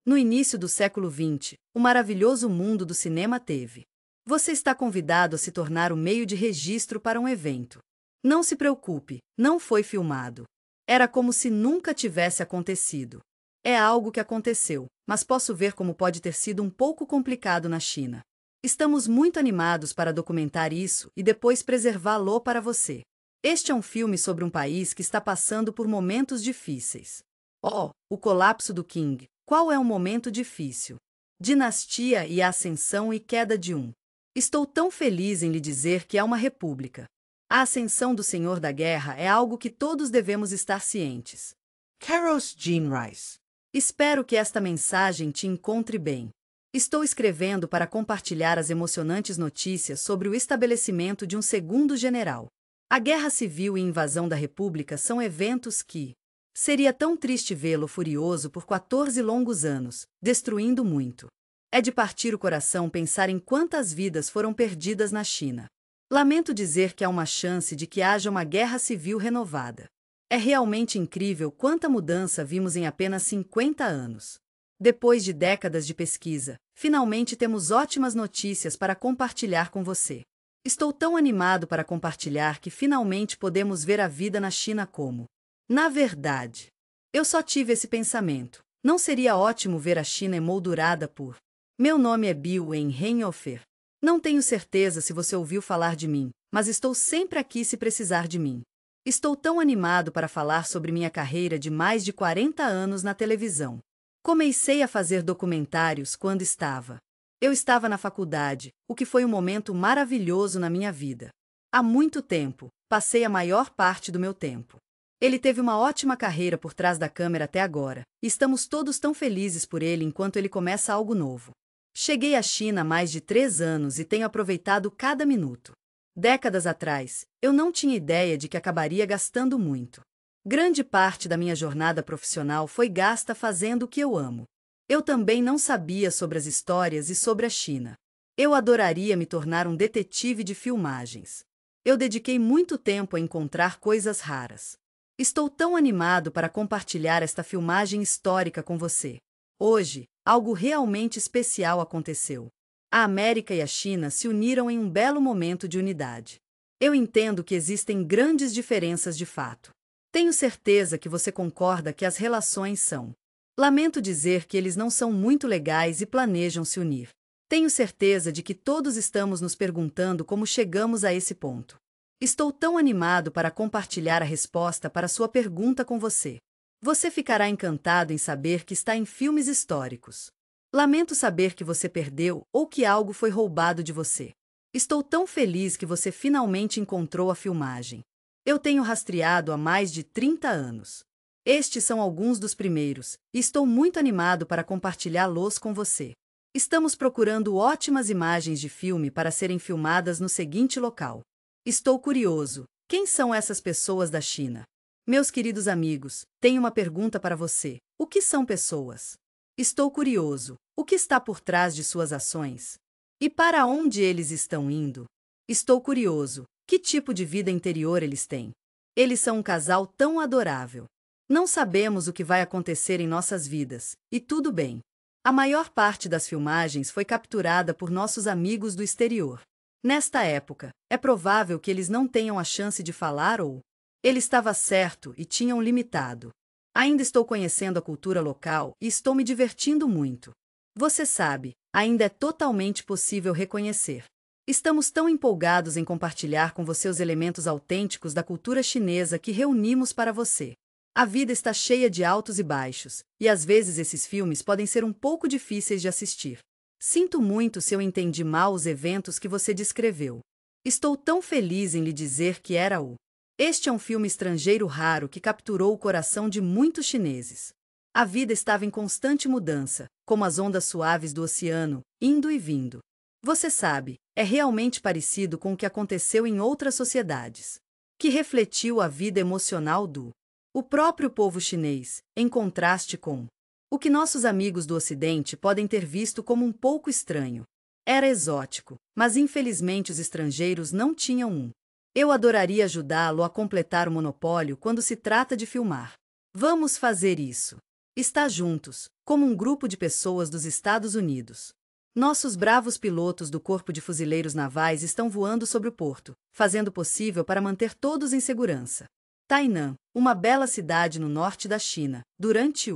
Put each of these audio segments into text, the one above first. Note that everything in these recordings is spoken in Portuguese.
No início do século XX, o maravilhoso mundo do cinema teve. Você está convidado a se tornar o meio de registro para um evento. Não se preocupe, não foi filmado. Era como se nunca tivesse acontecido. É algo que aconteceu, mas posso ver como pode ter sido um pouco complicado na China. Estamos muito animados para documentar isso e depois preservá-lo para você. Este é um filme sobre um país que está passando por momentos difíceis. Oh, o colapso do Qing. Qual é um momento difícil? Dinastia e ascensão e queda de um. Estou tão feliz em lhe dizer que é uma república. A ascensão do Senhor da Guerra é algo que todos devemos estar cientes. Carol's Jean Rice. Espero que esta mensagem te encontre bem. Estou escrevendo para compartilhar as emocionantes notícias sobre o estabelecimento de um segundo general. A Guerra Civil e invasão da República são eventos que... Seria tão triste vê-lo furioso por 14 longos anos, destruindo muito. É de partir o coração pensar em quantas vidas foram perdidas na China. Lamento dizer que há uma chance de que haja uma guerra civil renovada. É realmente incrível quanta mudança vimos em apenas 50 anos. Depois de décadas de pesquisa, finalmente temos ótimas notícias para compartilhar com você. Estou tão animado para compartilhar que finalmente podemos ver a vida na China como... Na verdade, eu só tive esse pensamento. Não seria ótimo ver a China emoldurada por... Meu nome é Bill Henhofer. Não tenho certeza se você ouviu falar de mim, mas estou sempre aqui se precisar de mim. Estou tão animado para falar sobre minha carreira de mais de 40 anos na televisão. Comecei a fazer documentários quando eu estava na faculdade, o que foi um momento maravilhoso na minha vida. Há muito tempo, passei a maior parte do meu tempo. Ele teve uma ótima carreira por trás da câmera até agora, e estamos todos tão felizes por ele enquanto ele começa algo novo. Cheguei à China há mais de 3 anos e tenho aproveitado cada minuto. Décadas atrás, eu não tinha ideia de que acabaria gastando muito. Grande parte da minha jornada profissional foi gasta fazendo o que eu amo. Eu também não sabia sobre as histórias e sobre a China. Eu adoraria me tornar um detetive de filmagens. Eu dediquei muito tempo a encontrar coisas raras. Estou tão animado para compartilhar esta filmagem histórica com você. Hoje, algo realmente especial aconteceu. A América e a China se uniram em um belo momento de unidade. Eu entendo que existem grandes diferenças de fato. Tenho certeza que você concorda que as relações são. Lamento dizer que eles não são muito legais e planejam se unir. Tenho certeza de que todos estamos nos perguntando como chegamos a esse ponto. Estou tão animado para compartilhar a resposta para sua pergunta com você. Você ficará encantado em saber que está em filmes históricos. Lamento saber que você perdeu ou que algo foi roubado de você. Estou tão feliz que você finalmente encontrou a filmagem. Eu tenho rastreado há mais de 30 anos. Estes são alguns dos primeiros, e estou muito animado para compartilhá-los com você. Estamos procurando ótimas imagens de filme para serem filmadas no seguinte local. Estou curioso. Quem são essas pessoas da China? Meus queridos amigos, tenho uma pergunta para você. O que são pessoas? Estou curioso. O que está por trás de suas ações? E para onde eles estão indo? Estou curioso. Que tipo de vida interior eles têm? Eles são um casal tão adorável. Não sabemos o que vai acontecer em nossas vidas, e tudo bem. A maior parte das filmagens foi capturada por nossos amigos do exterior. Nesta época, é provável que eles não tenham a chance de falar ou... Ele estava certo e tinham limitado. Ainda estou conhecendo a cultura local e estou me divertindo muito. Você sabe, ainda é totalmente possível reconhecer. Estamos tão empolgados em compartilhar com você os elementos autênticos da cultura chinesa que reunimos para você. A vida está cheia de altos e baixos, e às vezes esses filmes podem ser um pouco difíceis de assistir. Sinto muito se eu entendi mal os eventos que você descreveu. Estou tão feliz em lhe dizer que era o... Este é um filme estrangeiro raro que capturou o coração de muitos chineses. A vida estava em constante mudança, como as ondas suaves do oceano, indo e vindo. Você sabe, é realmente parecido com o que aconteceu em outras sociedades, que refletiu a vida emocional o próprio povo chinês, em contraste com o que nossos amigos do Ocidente podem ter visto como um pouco estranho. Era exótico, mas infelizmente os estrangeiros não tinham um. Eu adoraria ajudá-lo a completar o monopólio quando se trata de filmar. Vamos fazer isso. Está juntos, como um grupo de pessoas dos Estados Unidos. Nossos bravos pilotos do Corpo de Fuzileiros Navais estão voando sobre o porto, fazendo o possível para manter todos em segurança. Tainan, uma bela cidade no norte da China, durante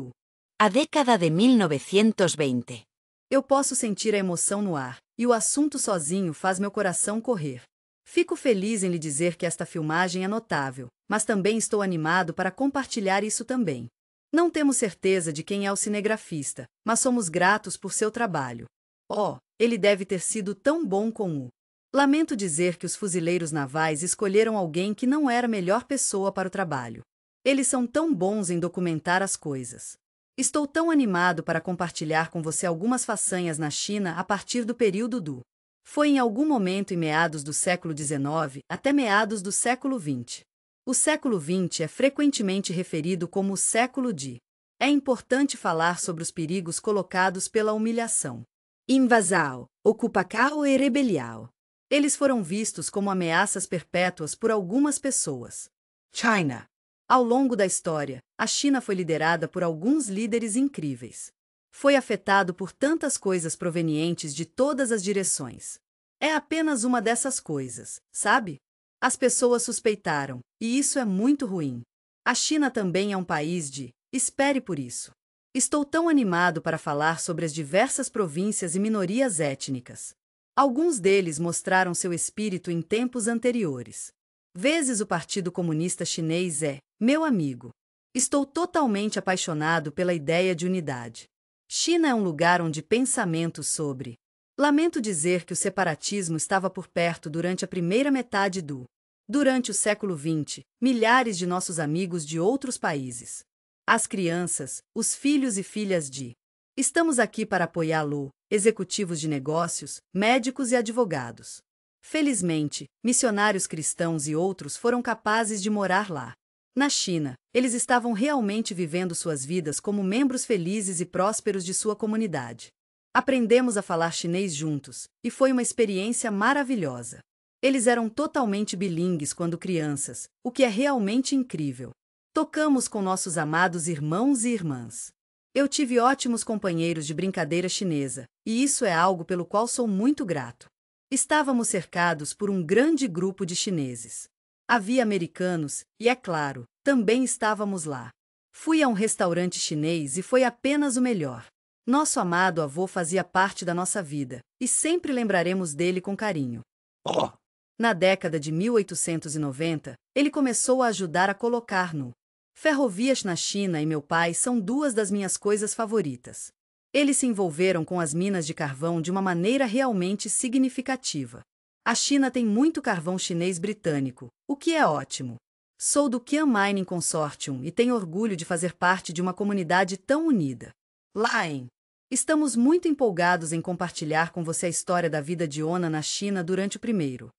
a década de 1920. Eu posso sentir a emoção no ar, e o assunto sozinho faz meu coração correr. Fico feliz em lhe dizer que esta filmagem é notável, mas também estou animado para compartilhar isso também. Não temos certeza de quem é o cinegrafista, mas somos gratos por seu trabalho. Oh, ele deve ter sido tão bom com o. Lamento dizer que os fuzileiros navais escolheram alguém que não era a melhor pessoa para o trabalho. Eles são tão bons em documentar as coisas. Estou tão animado para compartilhar com você algumas façanhas na China a partir do período do. Foi em algum momento em meados do século XIX até meados do século XX. O século XX é frequentemente referido como o século de. É importante falar sobre os perigos colocados pela humilhação. Invasão, ocupação e rebelião. Eles foram vistos como ameaças perpétuas por algumas pessoas. China. Ao longo da história, a China foi liderada por alguns líderes incríveis. Foi afetado por tantas coisas provenientes de todas as direções. É apenas uma dessas coisas, sabe? As pessoas suspeitaram, e isso é muito ruim. A China também é um país de. Espere por isso. Estou tão animado para falar sobre as diversas províncias e minorias étnicas. Alguns deles mostraram seu espírito em tempos anteriores. Vezes o Partido Comunista Chinês é, meu amigo. Estou totalmente apaixonado pela ideia de unidade. China é um lugar onde pensamentos sobre. Lamento dizer que o separatismo estava por perto durante a primeira metade do. Durante o século XX, milhares de nossos amigos de outros países. As crianças, os filhos e filhas de. Estamos aqui para apoiá-lo, executivos de negócios, médicos e advogados. Felizmente, missionários cristãos e outros foram capazes de morar lá. Na China, eles estavam realmente vivendo suas vidas como membros felizes e prósperos de sua comunidade. Aprendemos a falar chinês juntos, e foi uma experiência maravilhosa. Eles eram totalmente bilíngues quando crianças, o que é realmente incrível. Tocamos com nossos amados irmãos e irmãs. Eu tive ótimos companheiros de brincadeira chinesa, e isso é algo pelo qual sou muito grato. Estávamos cercados por um grande grupo de chineses. Havia americanos, e é claro, também estávamos lá. Fui a um restaurante chinês e foi apenas o melhor. Nosso amado avô fazia parte da nossa vida, e sempre lembraremos dele com carinho. Oh. Na década de 1890, ele começou a ajudar a colocar no. Ferrovias na China e meu pai são duas das minhas coisas favoritas. Eles se envolveram com as minas de carvão de uma maneira realmente significativa. A China tem muito carvão chinês britânico, o que é ótimo. Sou do Qian Mining Consortium e tenho orgulho de fazer parte de uma comunidade tão unida. Lain. Estamos muito empolgados em compartilhar com você a história da vida de Ona na China durante o primeiro.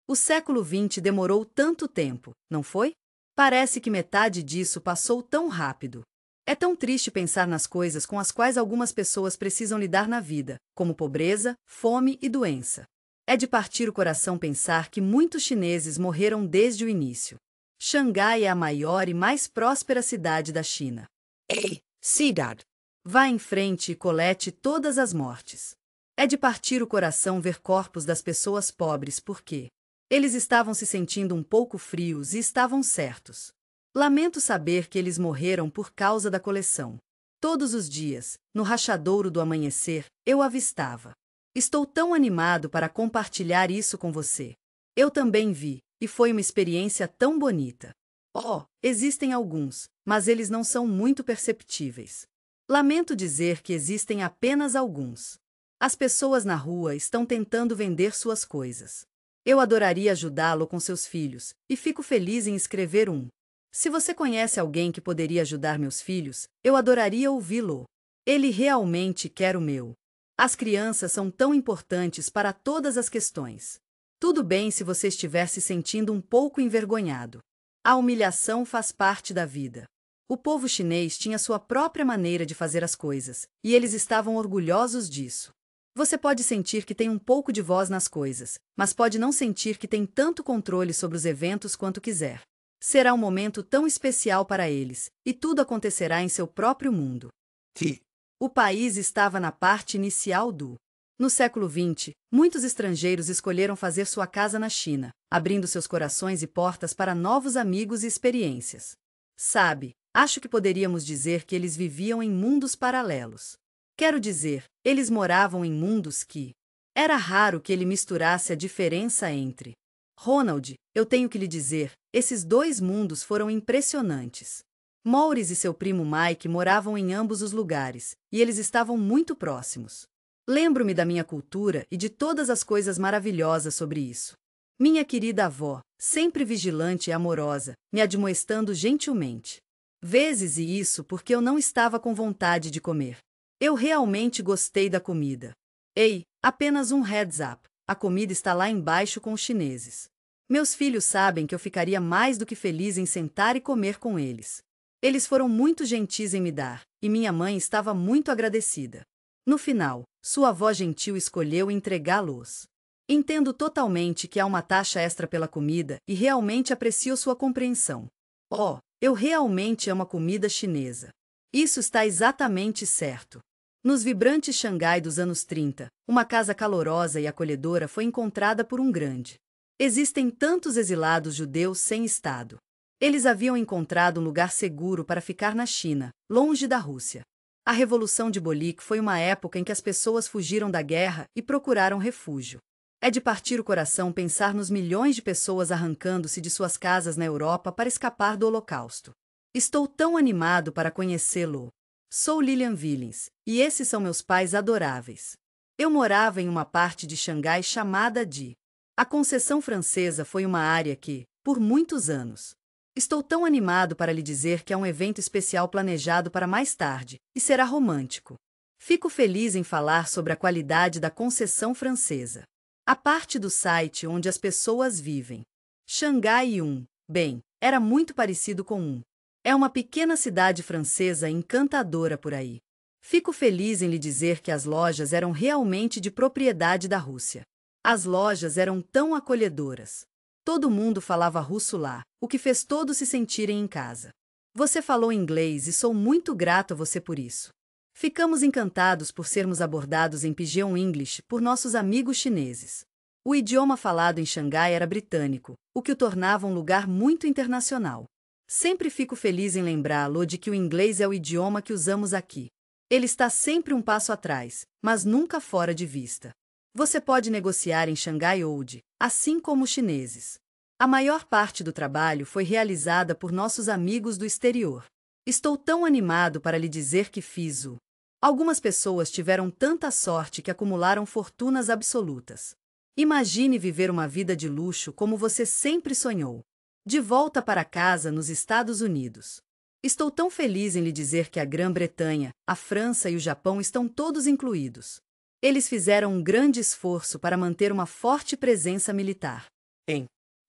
O século XX demorou tanto tempo, não foi? Parece que metade disso passou tão rápido. É tão triste pensar nas coisas com as quais algumas pessoas precisam lidar na vida, como pobreza, fome e doença. É de partir o coração pensar que muitos chineses morreram desde o início. Xangai é a maior e mais próspera cidade da China. Ei, cidade. Vá em frente e colete todas as mortes. É de partir o coração ver corpos das pessoas pobres porque eles estavam se sentindo um pouco frios e estavam certos. Lamento saber que eles morreram por causa da coleção. Todos os dias, no rachadouro do amanhecer, eu avistava. Estou tão animado para compartilhar isso com você. Eu também vi, e foi uma experiência tão bonita. Oh, existem alguns, mas eles não são muito perceptíveis. Lamento dizer que existem apenas alguns. As pessoas na rua estão tentando vender suas coisas. Eu adoraria ajudá-lo com seus filhos, e fico feliz em escrever um. Se você conhece alguém que poderia ajudar meus filhos, eu adoraria ouvi-lo. Ele realmente quer o meu. As crianças são tão importantes para todas as questões. Tudo bem se você estiver se sentindo um pouco envergonhado. A humilhação faz parte da vida. O povo chinês tinha sua própria maneira de fazer as coisas, e eles estavam orgulhosos disso. Você pode sentir que tem um pouco de voz nas coisas, mas pode não sentir que tem tanto controle sobre os eventos quanto quiser. Será um momento tão especial para eles, e tudo acontecerá em seu próprio mundo. T. O país estava na parte inicial do. No século XX, muitos estrangeiros escolheram fazer sua casa na China, abrindo seus corações e portas para novos amigos e experiências. Sabe, acho que poderíamos dizer que eles viviam em mundos paralelos. Quero dizer, eles moravam em mundos que. Era raro que ele misturasse a diferença entre. Ronald, eu tenho que lhe dizer, esses dois mundos foram impressionantes. Maurice e seu primo Mike moravam em ambos os lugares, e eles estavam muito próximos. Lembro-me da minha cultura e de todas as coisas maravilhosas sobre isso. Minha querida avó, sempre vigilante e amorosa, me admoestando gentilmente. Vezes e isso porque eu não estava com vontade de comer. Eu realmente gostei da comida. Ei, apenas um heads up, a comida está lá embaixo com os chineses. Meus filhos sabem que eu ficaria mais do que feliz em sentar e comer com eles. Eles foram muito gentis em me dar, e minha mãe estava muito agradecida. No final, sua avó gentil escolheu entregá-los. Entendo totalmente que há uma taxa extra pela comida e realmente aprecio sua compreensão. Oh, eu realmente amo a comida chinesa. Isso está exatamente certo. Nos vibrantes Xangai dos anos 30, uma casa calorosa e acolhedora foi encontrada por um grande. Existem tantos exilados judeus sem Estado. Eles haviam encontrado um lugar seguro para ficar na China, longe da Rússia. A Revolução de Bolik foi uma época em que as pessoas fugiram da guerra e procuraram refúgio. É de partir o coração pensar nos milhões de pessoas arrancando-se de suas casas na Europa para escapar do Holocausto. Estou tão animado para conhecê-lo. Sou Lillian Willens, e esses são meus pais adoráveis. Eu morava em uma parte de Xangai chamada de. A Conceição Francesa foi uma área que, por muitos anos. Estou tão animado para lhe dizer que há um evento especial planejado para mais tarde, e será romântico. Fico feliz em falar sobre a qualidade da Conceição Francesa. A parte do site onde as pessoas vivem. Xangai 1, bem, era muito parecido com um. É uma pequena cidade francesa encantadora por aí. Fico feliz em lhe dizer que as lojas eram realmente de propriedade da Rússia. As lojas eram tão acolhedoras. Todo mundo falava russo lá, o que fez todos se sentirem em casa. Você falou inglês e sou muito grato a você por isso. Ficamos encantados por sermos abordados em Pigeon English por nossos amigos chineses. O idioma falado em Xangai era britânico, o que o tornava um lugar muito internacional. Sempre fico feliz em lembrá-lo de que o inglês é o idioma que usamos aqui. Ele está sempre um passo atrás, mas nunca fora de vista. Você pode negociar em Xangai Old, assim como os chineses. A maior parte do trabalho foi realizada por nossos amigos do exterior. Estou tão animado para lhe dizer que fiz o. Algumas pessoas tiveram tanta sorte que acumularam fortunas absolutas. Imagine viver uma vida de luxo como você sempre sonhou. De volta para casa nos Estados Unidos. Estou tão feliz em lhe dizer que a Grã-Bretanha, a França e o Japão estão todos incluídos. Eles fizeram um grande esforço para manter uma forte presença militar.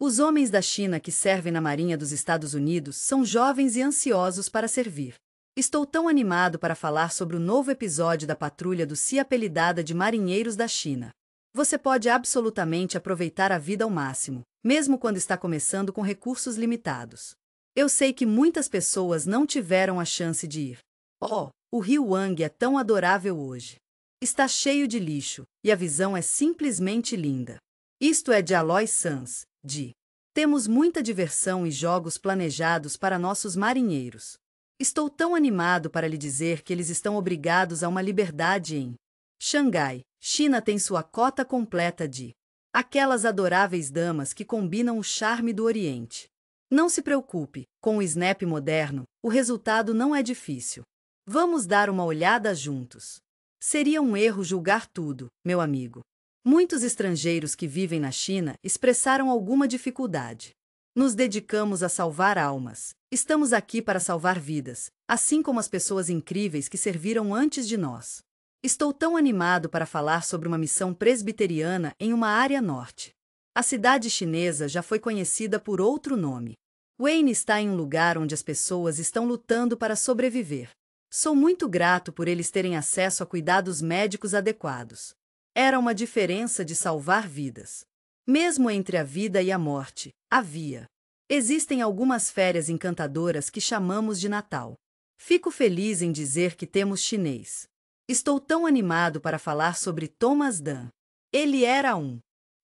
Os homens da China que servem na Marinha dos Estados Unidos são jovens e ansiosos para servir. Estou tão animado para falar sobre o novo episódio da patrulha do Sea apelidada de Marinheiros da China. Você pode absolutamente aproveitar a vida ao máximo, mesmo quando está começando com recursos limitados. Eu sei que muitas pessoas não tiveram a chance de ir. Oh, o rio Wang é tão adorável hoje. Está cheio de lixo, e a visão é simplesmente linda. Isto é de Aloy Sans, de. Temos muita diversão e jogos planejados para nossos marinheiros. Estou tão animado para lhe dizer que eles estão obrigados a uma liberdade em Xangai. China tem sua cota completa de aquelas adoráveis damas que combinam o charme do Oriente. Não se preocupe, com o Snap moderno, o resultado não é difícil. Vamos dar uma olhada juntos. Seria um erro julgar tudo, meu amigo. Muitos estrangeiros que vivem na China expressaram alguma dificuldade. Nos dedicamos a salvar almas. Estamos aqui para salvar vidas, assim como as pessoas incríveis que serviram antes de nós. Estou tão animado para falar sobre uma missão presbiteriana em uma área norte. A cidade chinesa já foi conhecida por outro nome. Wayne está em um lugar onde as pessoas estão lutando para sobreviver. Sou muito grato por eles terem acesso a cuidados médicos adequados. Era uma diferença de salvar vidas. Mesmo entre a vida e a morte, havia. Existem algumas férias encantadoras que chamamos de Natal. Fico feliz em dizer que temos chinês. Estou tão animado para falar sobre Thomas Dan. Ele era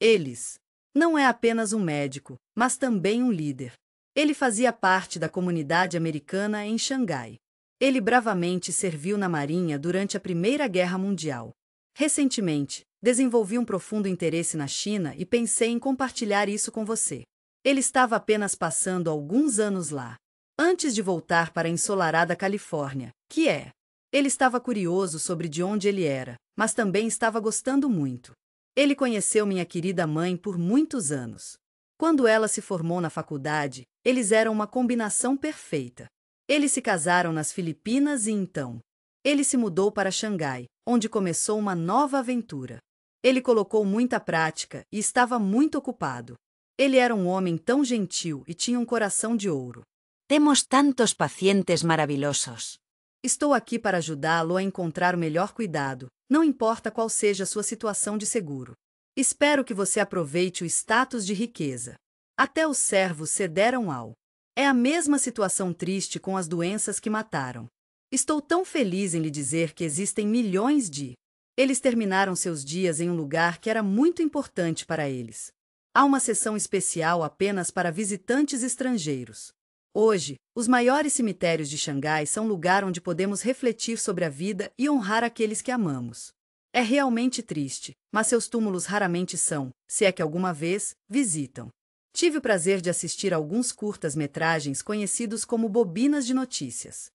eles. Não é apenas um médico, mas também um líder. Ele fazia parte da comunidade americana em Xangai. Ele bravamente serviu na Marinha durante a Primeira Guerra Mundial. Recentemente, desenvolvi um profundo interesse na China e pensei em compartilhar isso com você. Ele estava apenas passando alguns anos lá, antes de voltar para a ensolarada Califórnia, que é. Ele estava curioso sobre de onde ele era, mas também estava gostando muito. Ele conheceu minha querida mãe por muitos anos. Quando ela se formou na faculdade, eles eram uma combinação perfeita. Eles se casaram nas Filipinas e então ele se mudou para Xangai, onde começou uma nova aventura. Ele colocou muita prática e estava muito ocupado. Ele era um homem tão gentil e tinha um coração de ouro. Temos tantos pacientes maravilhosos. Estou aqui para ajudá-lo a encontrar o melhor cuidado, não importa qual seja a sua situação de seguro. Espero que você aproveite o status de riqueza. Até os servos cederam ao. É a mesma situação triste com as doenças que mataram. Estou tão feliz em lhe dizer que existem milhões de. Eles terminaram seus dias em um lugar que era muito importante para eles. Há uma seção especial apenas para visitantes estrangeiros. Hoje, os maiores cemitérios de Xangai são lugar onde podemos refletir sobre a vida e honrar aqueles que amamos. É realmente triste, mas seus túmulos raramente são, se é que alguma vez, visitam. Tive o prazer de assistir a alguns curtas-metragens conhecidos como bobinas de notícias.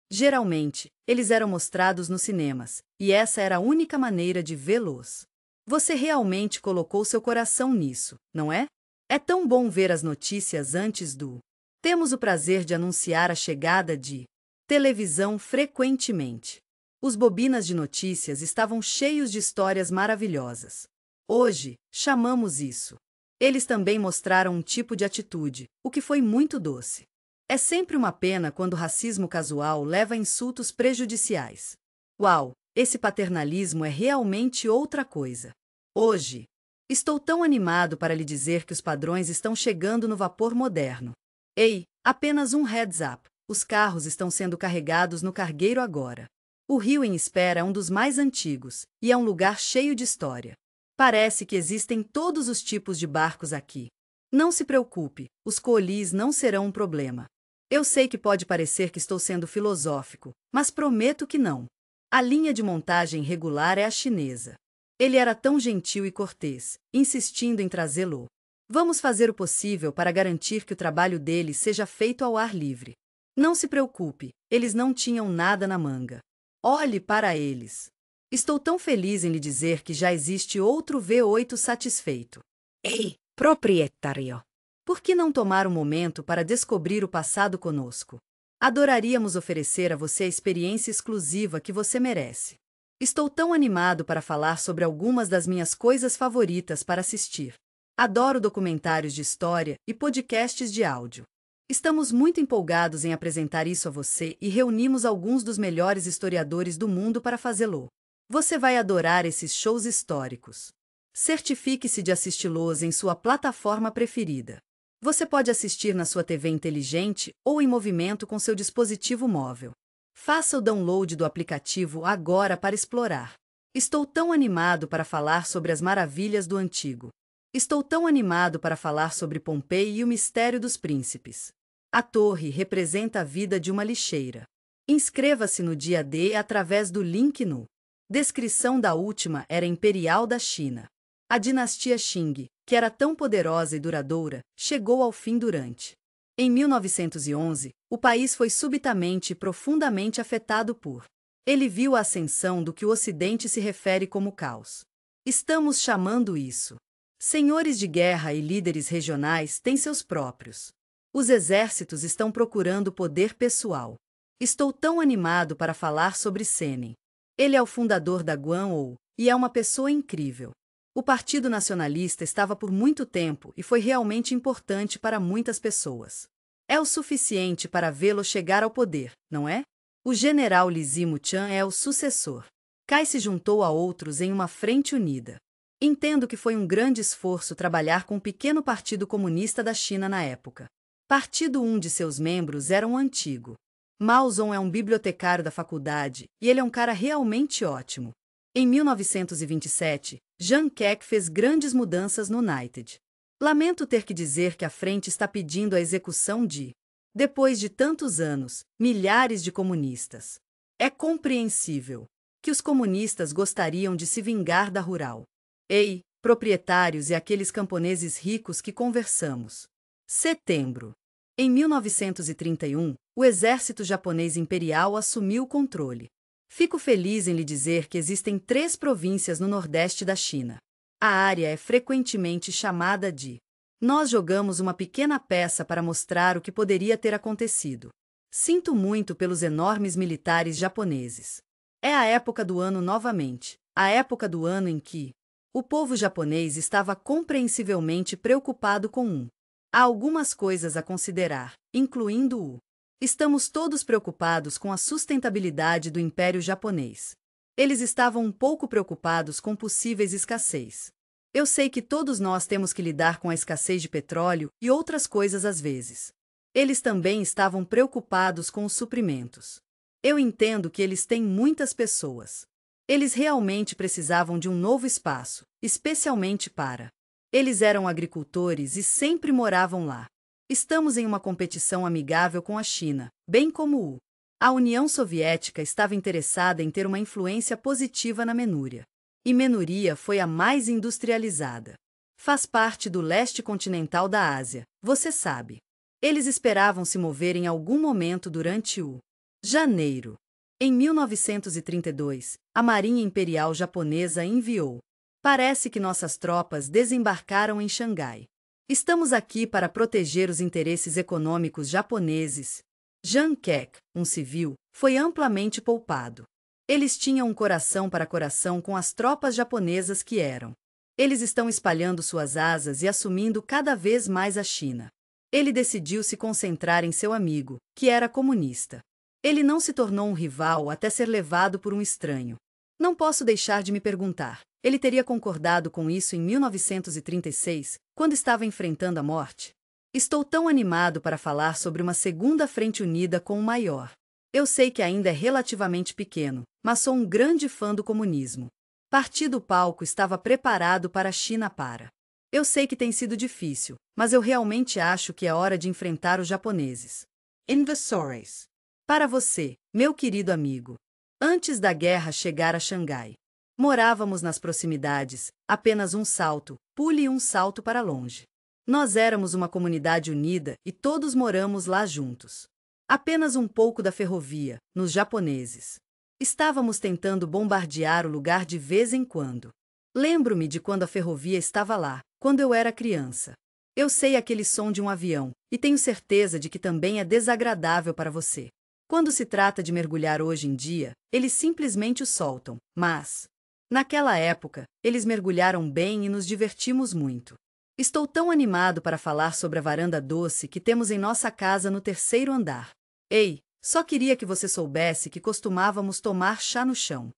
Geralmente, eles eram mostrados nos cinemas, e essa era a única maneira de vê-los. Você realmente colocou seu coração nisso, não é? É tão bom ver as notícias antes do. Temos o prazer de anunciar a chegada de televisão frequentemente. Os bobinas de notícias estavam cheios de histórias maravilhosas. Hoje, chamamos isso. Eles também mostraram um tipo de atitude, o que foi muito doce. É sempre uma pena quando o racismo casual leva a insultos prejudiciais. Uau, esse paternalismo é realmente outra coisa. Hoje, estou tão animado para lhe dizer que os padrões estão chegando no vapor moderno. Ei, apenas um heads up, os carros estão sendo carregados no cargueiro agora. O rio em espera é um dos mais antigos, e é um lugar cheio de história. Parece que existem todos os tipos de barcos aqui. Não se preocupe, os colis não serão um problema. Eu sei que pode parecer que estou sendo filosófico, mas prometo que não. A linha de montagem regular é a chinesa. Ele era tão gentil e cortês, insistindo em trazê-lo. Vamos fazer o possível para garantir que o trabalho dele seja feito ao ar livre. Não se preocupe, eles não tinham nada na manga. Olhe para eles. Estou tão feliz em lhe dizer que já existe outro V8 satisfeito. Ei, proprietario. Por que não tomar um momento para descobrir o passado conosco? Adoraríamos oferecer a você a experiência exclusiva que você merece. Estou tão animado para falar sobre algumas das minhas coisas favoritas para assistir. Adoro documentários de história e podcasts de áudio. Estamos muito empolgados em apresentar isso a você e reunimos alguns dos melhores historiadores do mundo para fazê-lo. Você vai adorar esses shows históricos. Certifique-se de assisti-los em sua plataforma preferida. Você pode assistir na sua TV inteligente ou em movimento com seu dispositivo móvel. Faça o download do aplicativo agora para explorar. Estou tão animado para falar sobre as maravilhas do antigo. Estou tão animado para falar sobre Pompeia e o mistério dos príncipes. A torre representa a vida de uma lixeira. Inscreva-se no dia D através do link no. Descrição da última era imperial da China. A dinastia Qing, que era tão poderosa e duradoura, chegou ao fim durante. Em 1911, o país foi subitamente e profundamente afetado por. Ele viu a ascensão do que o Ocidente se refere como caos. Estamos chamando isso. Senhores de guerra e líderes regionais têm seus próprios. Os exércitos estão procurando poder pessoal. Estou tão animado para falar sobre Senen. Ele é o fundador da Guangzhou e é uma pessoa incrível. O Partido Nacionalista estava por muito tempo e foi realmente importante para muitas pessoas. É o suficiente para vê-lo chegar ao poder, não é? O general Li Zimuchan é o sucessor. Cai se juntou a outros em uma frente unida. Entendo que foi um grande esforço trabalhar com o pequeno Partido Comunista da China na época. Partido um de seus membros era um antigo. Mausson é um bibliotecário da faculdade e ele é um cara realmente ótimo. Em 1927, Jean Keck fez grandes mudanças no United. Lamento ter que dizer que a frente está pedindo a execução de, depois de tantos anos, milhares de comunistas. É compreensível que os comunistas gostariam de se vingar da rural. Ei, proprietários e aqueles camponeses ricos que conversamos. Setembro. Em 1931, o exército japonês imperial assumiu o controle. Fico feliz em lhe dizer que existem 3 províncias no nordeste da China. A área é frequentemente chamada de. Nós jogamos uma pequena peça para mostrar o que poderia ter acontecido. Sinto muito pelos enormes militares japoneses. É a época do ano novamente, a época do ano em que o povo japonês estava compreensivelmente preocupado com Há algumas coisas a considerar, incluindo o. Estamos todos preocupados com a sustentabilidade do Império Japonês. Eles estavam um pouco preocupados com possíveis escassez. Eu sei que todos nós temos que lidar com a escassez de petróleo e outras coisas às vezes. Eles também estavam preocupados com os suprimentos. Eu entendo que eles têm muitas pessoas. Eles realmente precisavam de um novo espaço, especialmente para. Eles eram agricultores e sempre moravam lá. Estamos em uma competição amigável com a China, bem como a União Soviética estava interessada em ter uma influência positiva na Manúria. E Manúria foi a mais industrializada. Faz parte do leste continental da Ásia, você sabe. Eles esperavam se mover em algum momento durante o janeiro. Em 1932, a Marinha Imperial Japonesa enviou. Parece que nossas tropas desembarcaram em Xangai. Estamos aqui para proteger os interesses econômicos japoneses. Jean Keck, um civil, foi amplamente poupado. Eles tinham um coração para coração com as tropas japonesas que eram. Eles estão espalhando suas asas e assumindo cada vez mais a China. Ele decidiu se concentrar em seu amigo, que era comunista. Ele não se tornou um rival até ser levado por um estranho. Não posso deixar de me perguntar. Ele teria concordado com isso em 1936, quando estava enfrentando a morte? Estou tão animado para falar sobre uma segunda frente unida com o maior. Eu sei que ainda é relativamente pequeno, mas sou um grande fã do comunismo. Partir do palco estava preparado para a China para. Eu sei que tem sido difícil, mas eu realmente acho que é hora de enfrentar os japoneses. Invasores. Para você, meu querido amigo. Antes da guerra chegar a Xangai. Morávamos nas proximidades, apenas um salto, pule um salto para longe. Nós éramos uma comunidade unida e todos moramos lá juntos. Apenas um pouco da ferrovia, nos japoneses. Estávamos tentando bombardear o lugar de vez em quando. Lembro-me de quando a ferrovia estava lá, quando eu era criança. Eu sei aquele som de um avião, e tenho certeza de que também é desagradável para você. Quando se trata de mergulhar hoje em dia, eles simplesmente o soltam, mas... Naquela época, eles mergulharam bem e nos divertimos muito. Estou tão animado para falar sobre a varanda doce que temos em nossa casa no 3º andar. Ei, só queria que você soubesse que costumávamos tomar chá no chão.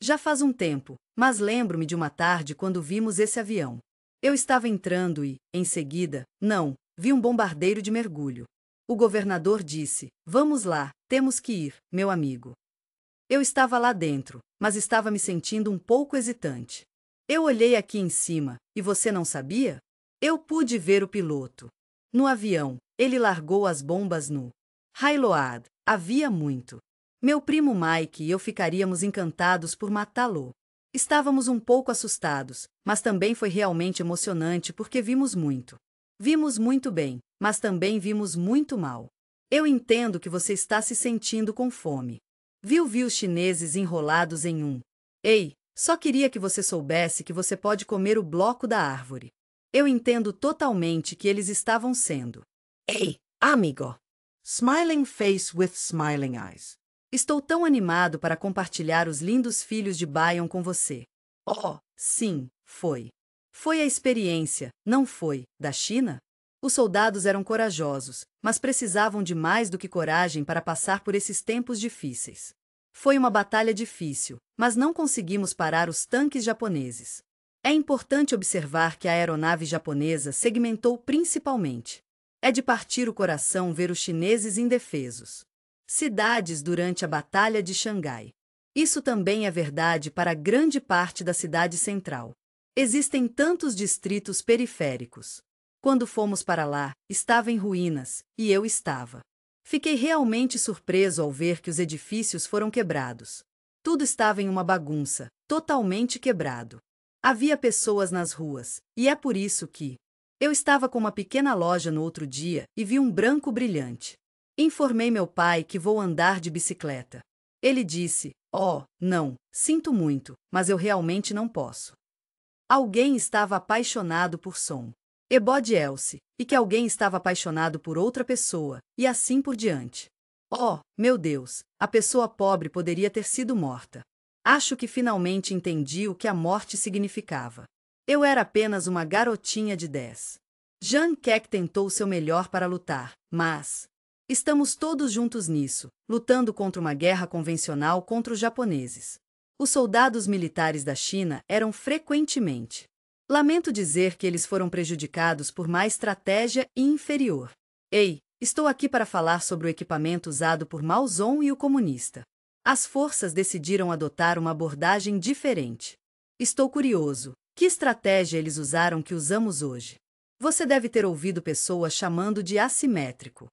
Já faz um tempo, mas lembro-me de uma tarde quando vimos esse avião. Eu estava entrando e, em seguida, vi um bombardeiro de mergulho. O governador disse, vamos lá, temos que ir, meu amigo. Eu estava lá dentro, mas estava me sentindo um pouco hesitante. Eu olhei aqui em cima, e você não sabia? Eu pude ver o piloto. No avião, ele largou as bombas no Haiload. Havia muito. Meu primo Mike e eu ficaríamos encantados por matá-lo. Estávamos um pouco assustados, mas também foi realmente emocionante porque vimos muito. Vimos muito bem, mas também vimos muito mal. Eu entendo que você está se sentindo com fome. Vi os chineses enrolados em um. Ei, só queria que você soubesse que você pode comer o bloco da árvore. Eu entendo totalmente que eles estavam sendo. Ei, amigo. Smiling face with smiling eyes. Estou tão animado para compartilhar os lindos filhos de Bion com você. Oh, sim, foi. Foi a experiência, não foi, da China? Os soldados eram corajosos, mas precisavam de mais do que coragem para passar por esses tempos difíceis. Foi uma batalha difícil, mas não conseguimos parar os tanques japoneses. É importante observar que a aeronave japonesa segmentou principalmente. É de partir o coração ver os chineses indefesos. Cidades durante a Batalha de Xangai. Isso também é verdade para grande parte da cidade central. Existem tantos distritos periféricos. Quando fomos para lá, estava em ruínas, e eu estava. Fiquei realmente surpreso ao ver que os edifícios foram quebrados. Tudo estava em uma bagunça, totalmente quebrado. Havia pessoas nas ruas, e é por isso que eu estava com uma pequena loja no outro dia e vi um branco brilhante. Informei meu pai que vou andar de bicicleta. Ele disse: "Oh, não, sinto muito, mas eu realmente não posso." Alguém estava apaixonado por som. Ebode Elsie, e que alguém estava apaixonado por outra pessoa, e assim por diante. Oh, meu Deus, a pessoa pobre poderia ter sido morta. Acho que finalmente entendi o que a morte significava. Eu era apenas uma garotinha de 10. Jean Kek tentou seu melhor para lutar, mas estamos todos juntos nisso, lutando contra uma guerra convencional contra os japoneses. Os soldados militares da China eram frequentemente. Lamento dizer que eles foram prejudicados por má estratégia e inferior. Ei, estou aqui para falar sobre o equipamento usado por Mao Zedong e o comunista. As forças decidiram adotar uma abordagem diferente. Estou curioso. Que estratégia eles usaram que usamos hoje? Você deve ter ouvido pessoas chamando de assimétrico.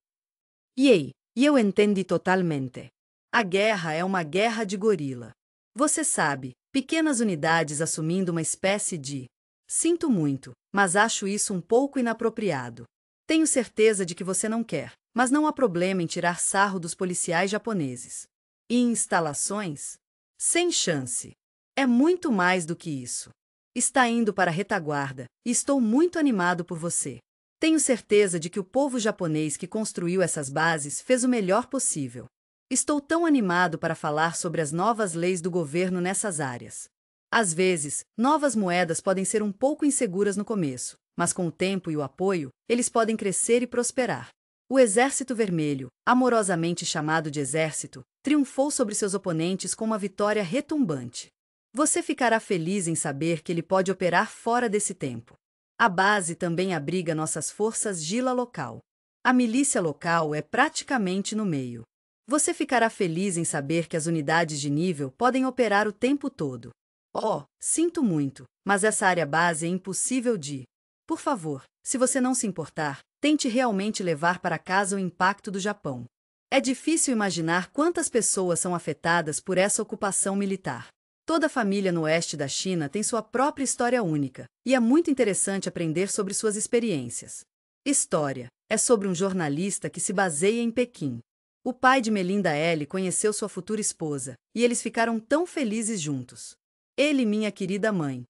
E eu entendi totalmente. A guerra é uma guerra de gorila. Você sabe, pequenas unidades assumindo uma espécie de... Sinto muito, mas acho isso um pouco inapropriado. Tenho certeza de que você não quer, mas não há problema em tirar sarro dos policiais japoneses. E instalações? Sem chance. É muito mais do que isso. Está indo para a retaguarda, e estou muito animado por você. Tenho certeza de que o povo japonês que construiu essas bases fez o melhor possível. Estou tão animado para falar sobre as novas leis do governo nessas áreas. Às vezes, novas moedas podem ser um pouco inseguras no começo, mas com o tempo e o apoio, eles podem crescer e prosperar. O Exército Vermelho, amorosamente chamado de Exército, triunfou sobre seus oponentes com uma vitória retumbante. Você ficará feliz em saber que ele pode operar fora desse tempo. A base também abriga nossas forças Gila local. A milícia local é praticamente no meio. Você ficará feliz em saber que as unidades de nível podem operar o tempo todo. Oh, sinto muito, mas essa área base é impossível de... Por favor, se você não se importar, tente realmente levar para casa o impacto do Japão. É difícil imaginar quantas pessoas são afetadas por essa ocupação militar. Toda família no oeste da China tem sua própria história única, e é muito interessante aprender sobre suas experiências. História é sobre um jornalista que se baseia em Pequim. O pai de Melinda L. conheceu sua futura esposa, e eles ficaram tão felizes juntos. Ele e minha querida mãe,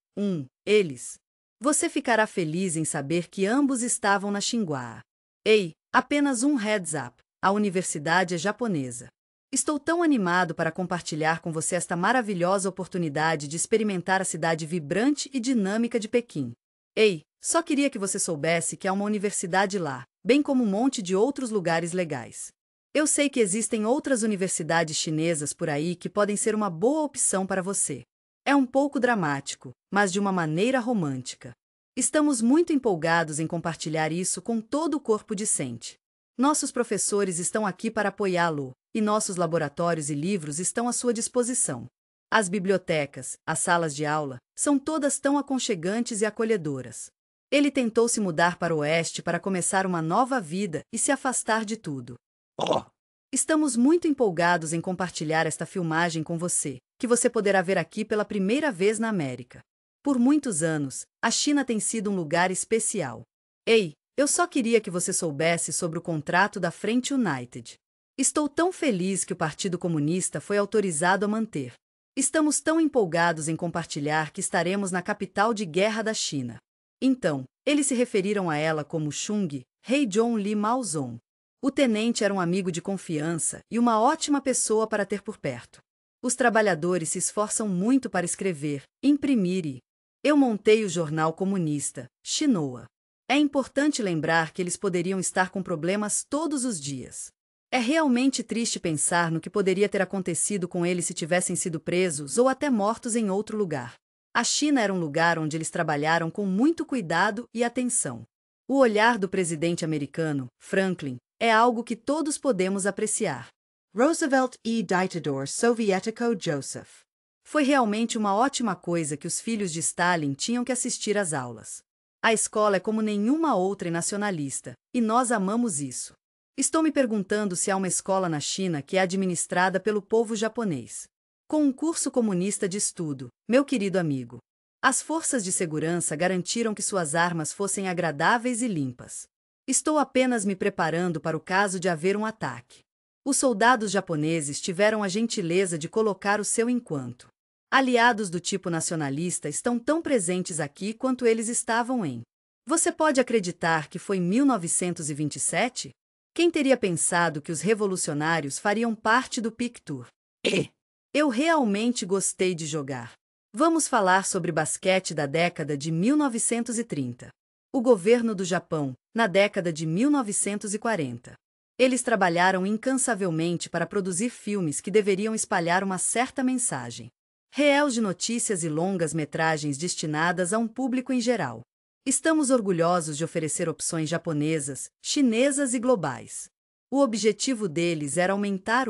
eles. Você ficará feliz em saber que ambos estavam na Tsinghua. Ei, apenas um heads up, a universidade é japonesa. Estou tão animado para compartilhar com você esta maravilhosa oportunidade de experimentar a cidade vibrante e dinâmica de Pequim. Ei, só queria que você soubesse que há uma universidade lá, bem como um monte de outros lugares legais. Eu sei que existem outras universidades chinesas por aí que podem ser uma boa opção para você. É um pouco dramático, mas de uma maneira romântica. Estamos muito empolgados em compartilhar isso com todo o corpo discente. Nossos professores estão aqui para apoiá-lo, e nossos laboratórios e livros estão à sua disposição. As bibliotecas, as salas de aula, são todas tão aconchegantes e acolhedoras. Ele tentou se mudar para o oeste para começar uma nova vida e se afastar de tudo. Oh, Estamos muito empolgados em compartilhar esta filmagem com você, que você poderá ver aqui pela primeira vez na América. Por muitos anos, a China tem sido um lugar especial. Ei, eu só queria que você soubesse sobre o contrato da Frente United. Estou tão feliz que o Partido Comunista foi autorizado a manter. Estamos tão empolgados em compartilhar que estaremos na capital de guerra da China. Então, eles se referiram a ela como Chung, Rei John Li Mao Zedong. O tenente era um amigo de confiança e uma ótima pessoa para ter por perto. Os trabalhadores se esforçam muito para escrever, imprimir e... Eu montei o jornal comunista, Xinhua. É importante lembrar que eles poderiam estar com problemas todos os dias. É realmente triste pensar no que poderia ter acontecido com eles se tivessem sido presos ou até mortos em outro lugar. A China era um lugar onde eles trabalharam com muito cuidado e atenção. O olhar do presidente americano, Franklin, é algo que todos podemos apreciar. Roosevelt e Ditador Soviético Joseph. Foi realmente uma ótima coisa que os filhos de Stalin tinham que assistir às aulas. A escola é como nenhuma outra e nacionalista, e nós amamos isso. Estou me perguntando se há uma escola na China que é administrada pelo povo japonês. Com um curso comunista de estudo, meu querido amigo. As forças de segurança garantiram que suas armas fossem agradáveis e limpas. Estou apenas me preparando para o caso de haver um ataque. Os soldados japoneses tiveram a gentileza de colocar o seu enquanto. Aliados do tipo nacionalista estão tão presentes aqui quanto eles estavam em. Você pode acreditar que foi 1927? Quem teria pensado que os revolucionários fariam parte do Pictour? Eu realmente gostei de jogar. Vamos falar sobre basquete da década de 1930. O governo do Japão, na década de 1940. Eles trabalharam incansavelmente para produzir filmes que deveriam espalhar uma certa mensagem. Reels de notícias e longas metragens destinadas a um público em geral. Estamos orgulhosos de oferecer opções japonesas, chinesas e globais. O objetivo deles era aumentar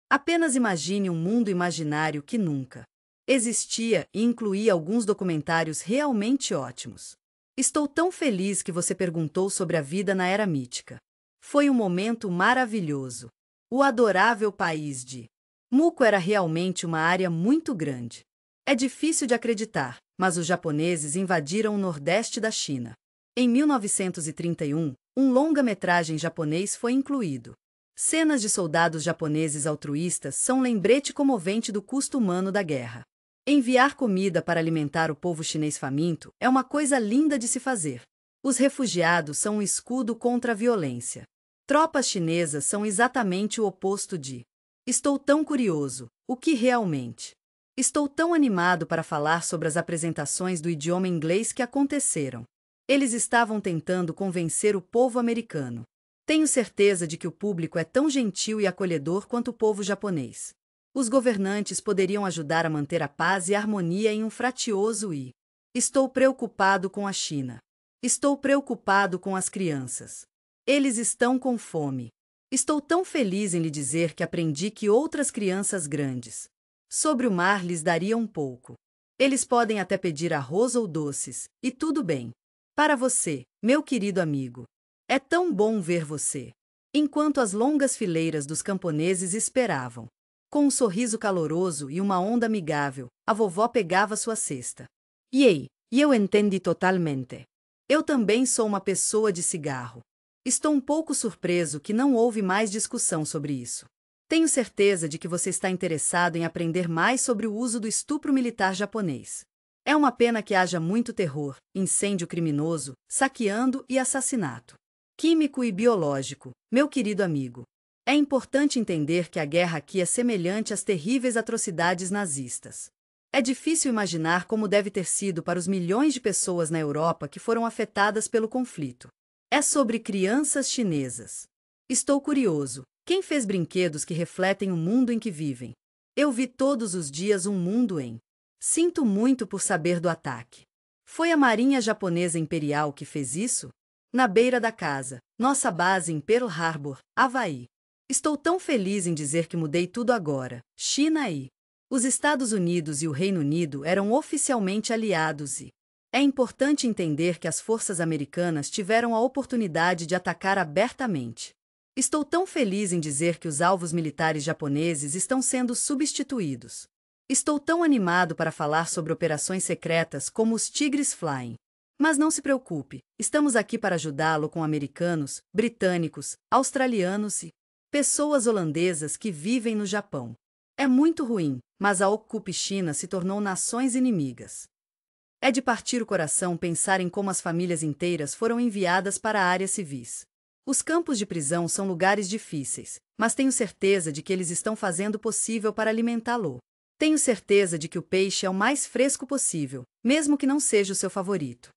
Apenas imagine um mundo imaginário que nunca existia e incluía alguns documentários realmente ótimos. Estou tão feliz que você perguntou sobre a vida na Era Mítica. Foi um momento maravilhoso. O adorável país de Muko era realmente uma área muito grande. É difícil de acreditar, mas os japoneses invadiram o nordeste da China. Em 1931, um longa-metragem japonês foi incluído. Cenas de soldados japoneses altruístas são um lembrete comovente do custo humano da guerra. Enviar comida para alimentar o povo chinês faminto é uma coisa linda de se fazer. Os refugiados são um escudo contra a violência. Tropas chinesas são exatamente o oposto de. Estou tão curioso, o que realmente? Estou tão animado para falar sobre as apresentações do idioma inglês que aconteceram. Eles estavam tentando convencer o povo americano. Tenho certeza de que o público é tão gentil e acolhedor quanto o povo japonês. Os governantes poderiam ajudar a manter a paz e a harmonia em um fratioso e. Estou preocupado com a China. Estou preocupado com as crianças. Eles estão com fome. Estou tão feliz em lhe dizer que aprendi que outras crianças grandes sobre o mar lhes daria um pouco. Eles podem até pedir arroz ou doces, e tudo bem. Para você, meu querido amigo. É tão bom ver você. Enquanto as longas fileiras dos camponeses esperavam. Com um sorriso caloroso e uma onda amigável, a vovó pegava sua cesta. E eu entendi totalmente. Eu também sou uma pessoa de cigarro. Estou um pouco surpreso que não houve mais discussão sobre isso. Tenho certeza de que você está interessado em aprender mais sobre o uso do estupro militar japonês. É uma pena que haja muito terror, incêndio criminoso, saqueando e assassinato químico e biológico, meu querido amigo. É importante entender que a guerra aqui é semelhante às terríveis atrocidades nazistas. É difícil imaginar como deve ter sido para os milhões de pessoas na Europa que foram afetadas pelo conflito. É sobre crianças chinesas. Estou curioso. Quem fez brinquedos que refletem o mundo em que vivem? Eu vi todos os dias um mundo em. Sinto muito por saber do ataque. Foi a Marinha Japonesa Imperial que fez isso? Na beira da casa, nossa base em Pearl Harbor, Havaí. Estou tão feliz em dizer que mudei tudo agora. China e os Estados Unidos e o Reino Unido eram oficialmente aliados e é importante entender que as forças americanas tiveram a oportunidade de atacar abertamente. Estou tão feliz em dizer que os alvos militares japoneses estão sendo substituídos. Estou tão animado para falar sobre operações secretas como os Tigres Flying. Mas não se preocupe, estamos aqui para ajudá-lo com americanos, britânicos, australianos e pessoas holandesas que vivem no Japão. É muito ruim, mas a Occupy China se tornou nações inimigas. É de partir o coração pensar em como as famílias inteiras foram enviadas para áreas civis. Os campos de prisão são lugares difíceis, mas tenho certeza de que eles estão fazendo o possível para alimentá-lo. Tenho certeza de que o peixe é o mais fresco possível, mesmo que não seja o seu favorito.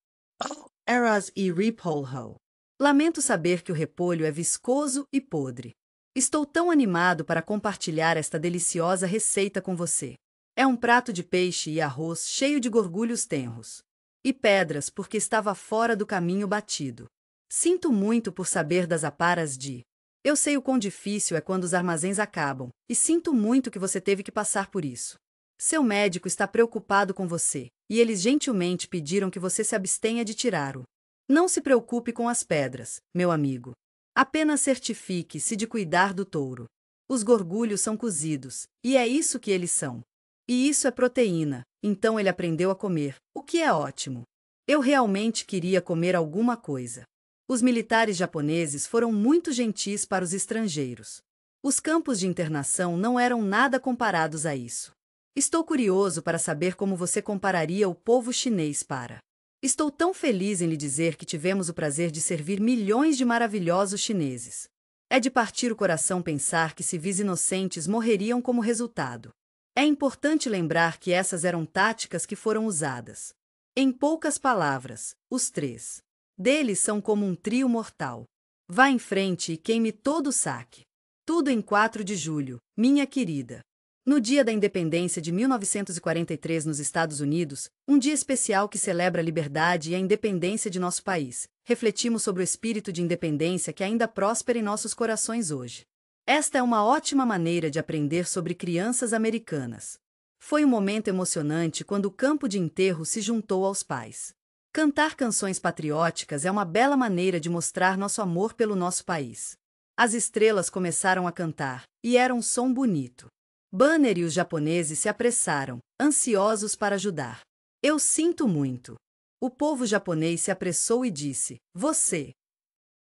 Arroz e repolho. Lamento saber que o repolho é viscoso e podre. Estou tão animado para compartilhar esta deliciosa receita com você. É um prato de peixe e arroz cheio de gorgulhos tenros. E pedras porque estava fora do caminho batido. Sinto muito por saber das aparas de. Eu sei o quão difícil é quando os armazéns acabam, e sinto muito que você teve que passar por isso. Seu médico está preocupado com você, e eles gentilmente pediram que você se abstenha de tirá-lo. Não se preocupe com as pedras, meu amigo. Apenas certifique-se de cuidar do touro. Os gorgulhos são cozidos, e é isso que eles são. E isso é proteína, então ele aprendeu a comer, o que é ótimo. Eu realmente queria comer alguma coisa. Os militares japoneses foram muito gentis para os estrangeiros. Os campos de internação não eram nada comparados a isso. Estou curioso para saber como você compararia o povo chinês para. Estou tão feliz em lhe dizer que tivemos o prazer de servir milhões de maravilhosos chineses. É de partir o coração pensar que civis inocentes morreriam como resultado. É importante lembrar que essas eram táticas que foram usadas. Em poucas palavras, os três deles são como um trio mortal. Vá em frente e queime todo o saque. Tudo em 4 de julho, minha querida. No dia da independência de 1943 nos Estados Unidos, um dia especial que celebra a liberdade e a independência de nosso país, refletimos sobre o espírito de independência que ainda prospera em nossos corações hoje. Esta é uma ótima maneira de aprender sobre crianças americanas. Foi um momento emocionante quando o campo de enterro se juntou aos pais. Cantar canções patrióticas é uma bela maneira de mostrar nosso amor pelo nosso país. As estrelas começaram a cantar, e era um som bonito. Banner e os japoneses se apressaram, ansiosos para ajudar. Eu sinto muito. O povo japonês se apressou e disse: Você.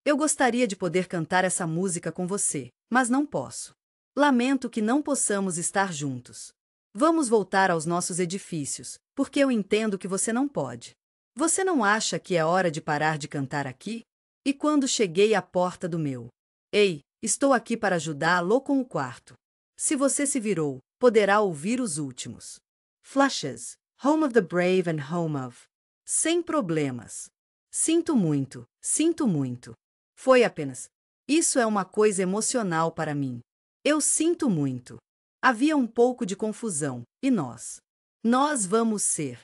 Eu gostaria de poder cantar essa música com você, mas não posso. Lamento que não possamos estar juntos. Vamos voltar aos nossos edifícios, porque eu entendo que você não pode. Você não acha que é hora de parar de cantar aqui? E quando cheguei à porta do meu. Ei, estou aqui para ajudá-lo com o quarto. Se você se virou, poderá ouvir os últimos. Flushes, home of the brave and home of. Sem problemas. Sinto muito, sinto muito. Foi apenas. Isso é uma coisa emocional para mim. Eu sinto muito. Havia um pouco de confusão, e nós. Nós vamos ser.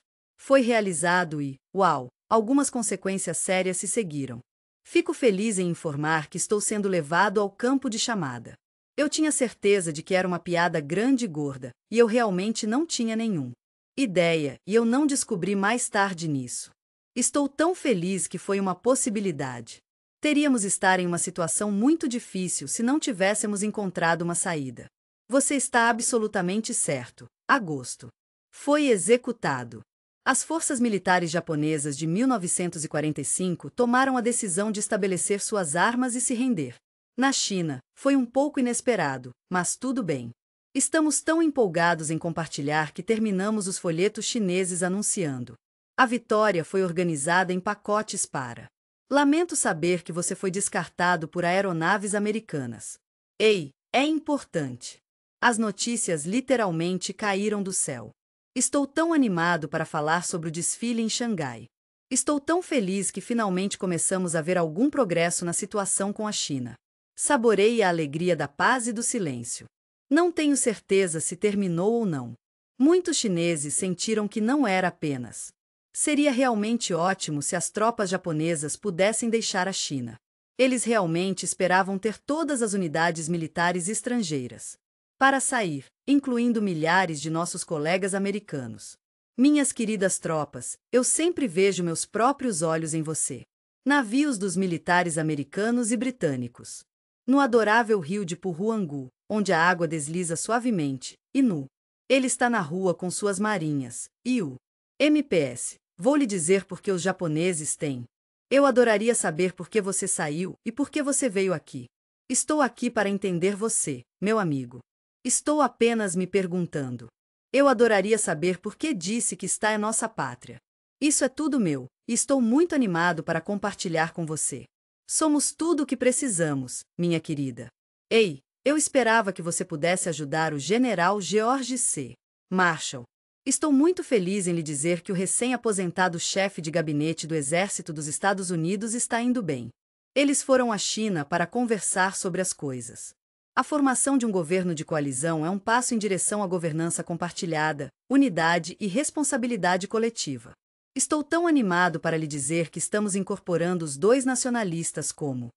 Foi realizado e, uau, algumas consequências sérias se seguiram. Fico feliz em informar que estou sendo levado ao campo de chamada. Eu tinha certeza de que era uma piada grande e gorda, e eu realmente não tinha nenhum ideia, e eu não descobri mais tarde nisso. Estou tão feliz que foi uma possibilidade. Teríamos estar em uma situação muito difícil se não tivéssemos encontrado uma saída. Você está absolutamente certo. Agosto. Foi executado. As forças militares japonesas de 1945 tomaram a decisão de estabelecer suas armas e se render. Na China, foi um pouco inesperado, mas tudo bem. Estamos tão empolgados em compartilhar que terminamos os folhetos chineses anunciando. A vitória foi organizada em pacotes para. Lamento saber que você foi descartado por aeronaves americanas. Ei, é importante. As notícias literalmente caíram do céu. Estou tão animado para falar sobre o desfile em Xangai. Estou tão feliz que finalmente começamos a ver algum progresso na situação com a China. Saboreie a alegria da paz e do silêncio. Não tenho certeza se terminou ou não. Muitos chineses sentiram que não era apenas. Seria realmente ótimo se as tropas japonesas pudessem deixar a China. Eles realmente esperavam ter todas as unidades militares estrangeiras para sair, incluindo milhares de nossos colegas americanos. Minhas queridas tropas, eu sempre vejo meus próprios olhos em você. Navios dos militares americanos e britânicos. No adorável rio de Puruangu, onde a água desliza suavemente, e nu. Ele está na rua com suas marinhas, e o MPS. Vou lhe dizer por que os japoneses têm. Eu adoraria saber por que você saiu e por que você veio aqui. Estou aqui para entender você, meu amigo. Estou apenas me perguntando. Eu adoraria saber por que disse que está em nossa pátria. Isso é tudo meu, e estou muito animado para compartilhar com você. Somos tudo o que precisamos, minha querida. Ei, eu esperava que você pudesse ajudar o general George C. Marshall. Estou muito feliz em lhe dizer que o recém-aposentado chefe de gabinete do Exército dos Estados Unidos está indo bem. Eles foram à China para conversar sobre as coisas. A formação de um governo de coalizão é um passo em direção à governança compartilhada, unidade e responsabilidade coletiva. Estou tão animado para lhe dizer que estamos incorporando os dois nacionalistas como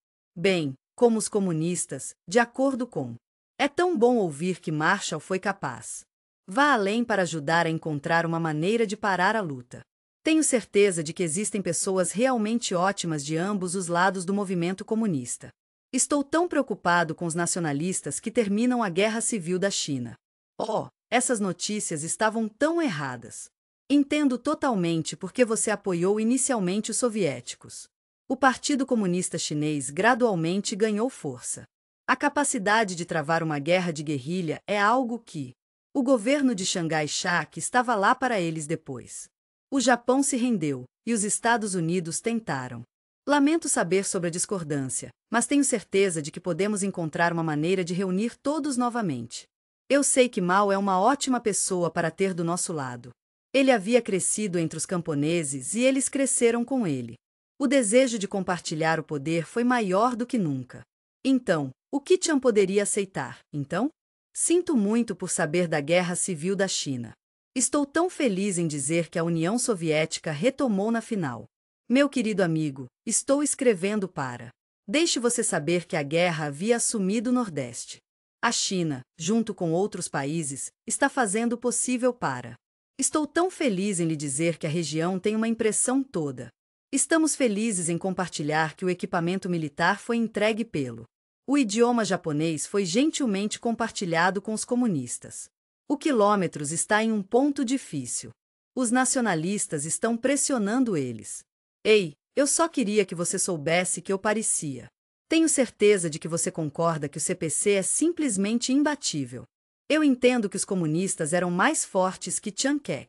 os comunistas, de acordo com. É tão bom ouvir que Marshall foi capaz. Vá além para ajudar a encontrar uma maneira de parar a luta. Tenho certeza de que existem pessoas realmente ótimas de ambos os lados do movimento comunista. Estou tão preocupado com os nacionalistas que terminam a Guerra Civil da China. Oh, essas notícias estavam tão erradas. Entendo totalmente por que você apoiou inicialmente os soviéticos. O Partido Comunista Chinês gradualmente ganhou força. A capacidade de travar uma guerra de guerrilha é algo que o governo de Chiang Kai-shek estava lá para eles depois. O Japão se rendeu, e os Estados Unidos tentaram. Lamento saber sobre a discordância, mas tenho certeza de que podemos encontrar uma maneira de reunir todos novamente. Eu sei que Mao é uma ótima pessoa para ter do nosso lado. Ele havia crescido entre os camponeses e eles cresceram com ele. O desejo de compartilhar o poder foi maior do que nunca. Então, o que Chiang poderia aceitar, então? Sinto muito por saber da Guerra Civil da China. Estou tão feliz em dizer que a União Soviética retomou na final. Meu querido amigo, estou escrevendo para. Deixe você saber que a guerra havia assumido o Nordeste. A China, junto com outros países, está fazendo o possível para. Estou tão feliz em lhe dizer que a região tem uma impressão toda. Estamos felizes em compartilhar que o equipamento militar foi entregue pelo. O idioma japonês foi gentilmente compartilhado com os comunistas. O quilômetros está em um ponto difícil. Os nacionalistas estão pressionando eles. Ei, eu só queria que você soubesse que eu parecia. Tenho certeza de que você concorda que o CPC é simplesmente imbatível. Eu entendo que os comunistas eram mais fortes que Chiang Kai.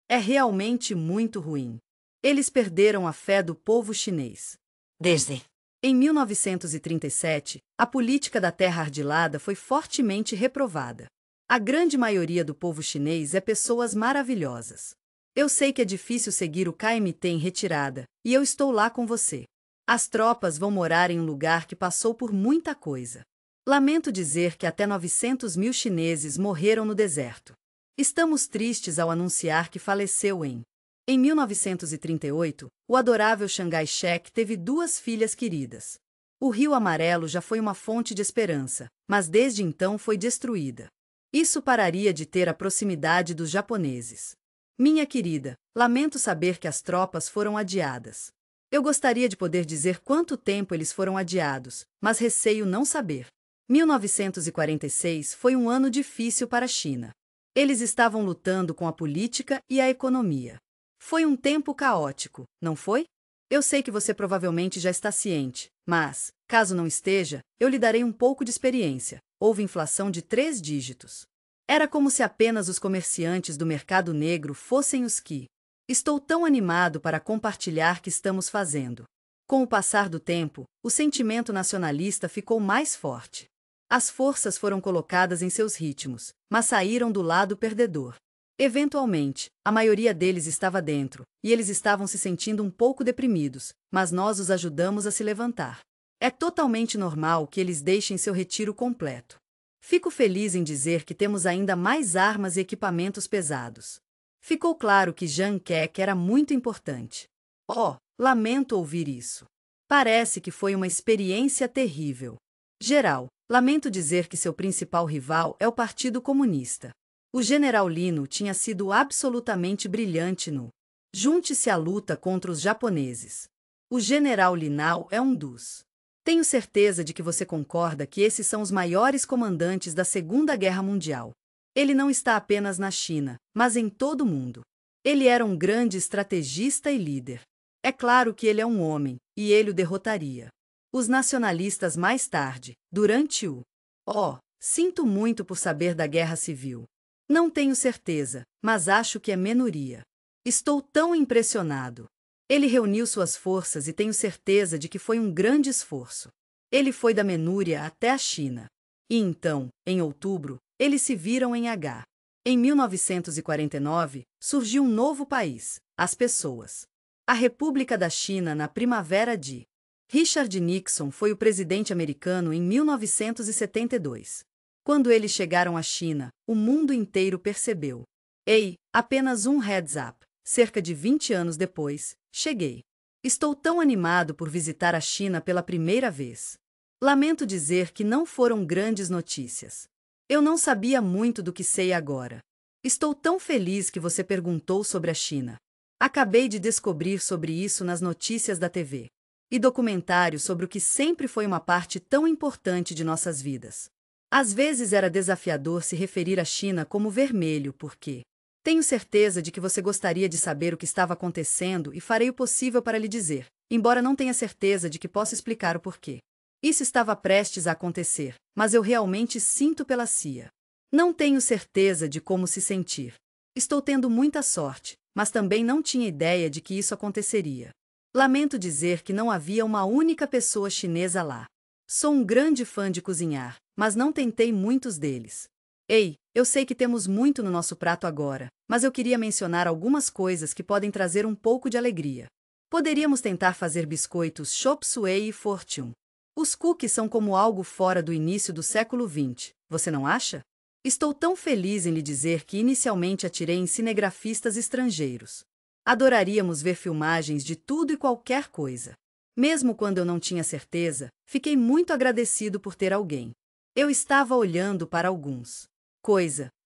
É realmente muito ruim. Eles perderam a fé do povo chinês. Desde Em 1937, a política da terra ardilada foi fortemente reprovada. A grande maioria do povo chinês é pessoas maravilhosas. Eu sei que é difícil seguir o KMT em retirada, e eu estou lá com você. As tropas vão morar em um lugar que passou por muita coisa. Lamento dizer que até 900 mil chineses morreram no deserto. Estamos tristes ao anunciar que faleceu Em 1938, o adorável Chiang Kai-shek teve duas filhas queridas. O Rio Amarelo já foi uma fonte de esperança, mas desde então foi destruída. Isso pararia de ter a proximidade dos japoneses. Minha querida, lamento saber que as tropas foram adiadas. Eu gostaria de poder dizer quanto tempo eles foram adiados, mas receio não saber. 1946 foi um ano difícil para a China. Eles estavam lutando com a política e a economia. Foi um tempo caótico, não foi? Eu sei que você provavelmente já está ciente, mas, caso não esteja, eu lhe darei um pouco de experiência. Houve inflação de 3 dígitos. Era como se apenas os comerciantes do mercado negro fossem os que. Estou tão animado para compartilhar que estamos fazendo. Com o passar do tempo, o sentimento nacionalista ficou mais forte. As forças foram colocadas em seus ritmos, mas saíram do lado perdedor. Eventualmente, a maioria deles estava dentro, e eles estavam se sentindo um pouco deprimidos, mas nós os ajudamos a se levantar. É totalmente normal que eles deixem seu retiro completo. Fico feliz em dizer que temos ainda mais armas e equipamentos pesados. Ficou claro que Chiang Kai era muito importante. Oh, lamento ouvir isso. Parece que foi uma experiência terrível. Geral, lamento dizer que seu principal rival é o Partido Comunista. O general Lino tinha sido absolutamente brilhante no Junte-se à luta contra os japoneses. O general Linao é um dos. Tenho certeza de que você concorda que esses são os maiores comandantes da Segunda Guerra Mundial. Ele não está apenas na China, mas em todo o mundo. Ele era um grande estrategista e líder. É claro que ele é um homem, e ele o derrotaria. Os nacionalistas mais tarde, durante o... Oh, sinto muito por saber da Guerra Civil. Não tenho certeza, mas acho que é minoria. Estou tão impressionado. Ele reuniu suas forças e tenho certeza de que foi um grande esforço. Ele foi da Menúria até a China. E então, em outubro, eles se viram em H. Em 1949, surgiu um novo país, as pessoas. A República da China na primavera de. Richard Nixon foi o presidente americano em 1972. Quando eles chegaram à China, o mundo inteiro percebeu. Ei, apenas um heads up. cerca de 20 anos depois, cheguei. Estou tão animado por visitar a China pela primeira vez. Lamento dizer que não foram grandes notícias. Eu não sabia muito do que sei agora. Estou tão feliz que você perguntou sobre a China. Acabei de descobrir sobre isso nas notícias da TV. E documentários sobre o que sempre foi uma parte tão importante de nossas vidas. Às vezes era desafiador se referir à China como vermelho, porque tenho certeza de que você gostaria de saber o que estava acontecendo e farei o possível para lhe dizer, embora não tenha certeza de que possa explicar o porquê. Isso estava prestes a acontecer, mas eu realmente sinto pela CIA. Não tenho certeza de como se sentir. Estou tendo muita sorte, mas também não tinha ideia de que isso aconteceria. Lamento dizer que não havia uma única pessoa chinesa lá. Sou um grande fã de cozinhar, mas não tentei muitos deles. Ei, eu sei que temos muito no nosso prato agora, mas eu queria mencionar algumas coisas que podem trazer um pouco de alegria. Poderíamos tentar fazer biscoitos chop suey e fortune. Os cookies são como algo fora do início do século XX, você não acha? Estou tão feliz em lhe dizer que inicialmente atirei em cinegrafistas estrangeiros. Adoraríamos ver filmagens de tudo e qualquer coisa. Mesmo quando eu não tinha certeza, fiquei muito agradecido por ter alguém. Eu estava olhando para alguns.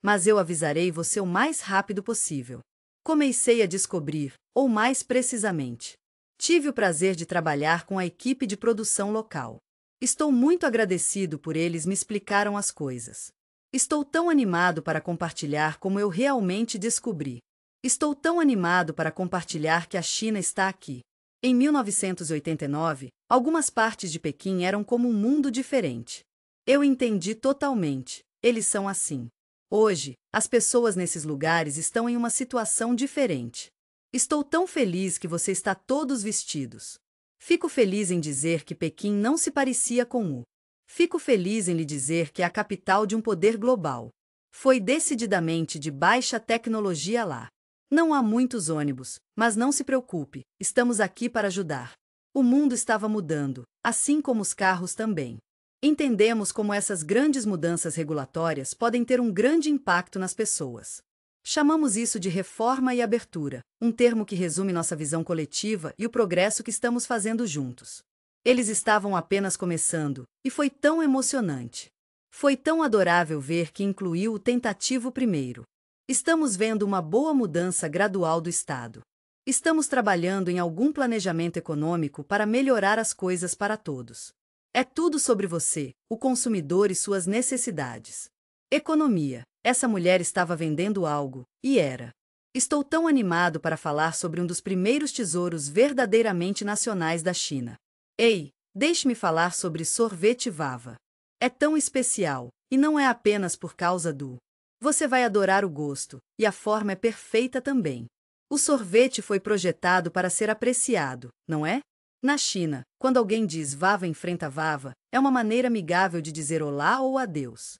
Mas eu avisarei você o mais rápido possível. Comecei a descobrir, ou mais precisamente. Tive o prazer de trabalhar com a equipe de produção local. Estou muito agradecido por eles me explicaram as coisas. Estou tão animado para compartilhar como eu realmente descobri. Estou tão animado para compartilhar que a China está aqui. Em 1989, algumas partes de Pequim eram como um mundo diferente. Eu entendi totalmente. Eles são assim. Hoje, as pessoas nesses lugares estão em uma situação diferente. Estou tão feliz que você está todos vestidos. Fico feliz em dizer que Pequim não se parecia com o. Fico feliz em lhe dizer que é a capital de um poder global. Foi decididamente de baixa tecnologia lá. Não há muitos ônibus, mas não se preocupe, estamos aqui para ajudar. O mundo estava mudando, assim como os carros também. Entendemos como essas grandes mudanças regulatórias podem ter um grande impacto nas pessoas. Chamamos isso de reforma e abertura, um termo que resume nossa visão coletiva e o progresso que estamos fazendo juntos. Eles estavam apenas começando, e foi tão emocionante. Foi tão adorável ver que incluiu o tentativo primeiro. Estamos vendo uma boa mudança gradual do Estado. Estamos trabalhando em algum planejamento econômico para melhorar as coisas para todos. É tudo sobre você, o consumidor e suas necessidades. Economia. Essa mulher estava vendendo algo, e era. Estou tão animado para falar sobre um dos primeiros tesouros verdadeiramente nacionais da China. Ei, deixe-me falar sobre sorvete Vava. É tão especial, e não é apenas por causa do. Você vai adorar o gosto, e a forma é perfeita também. O sorvete foi projetado para ser apreciado, não é? Na China, quando alguém diz Vava enfrenta Vava, é uma maneira amigável de dizer olá ou adeus.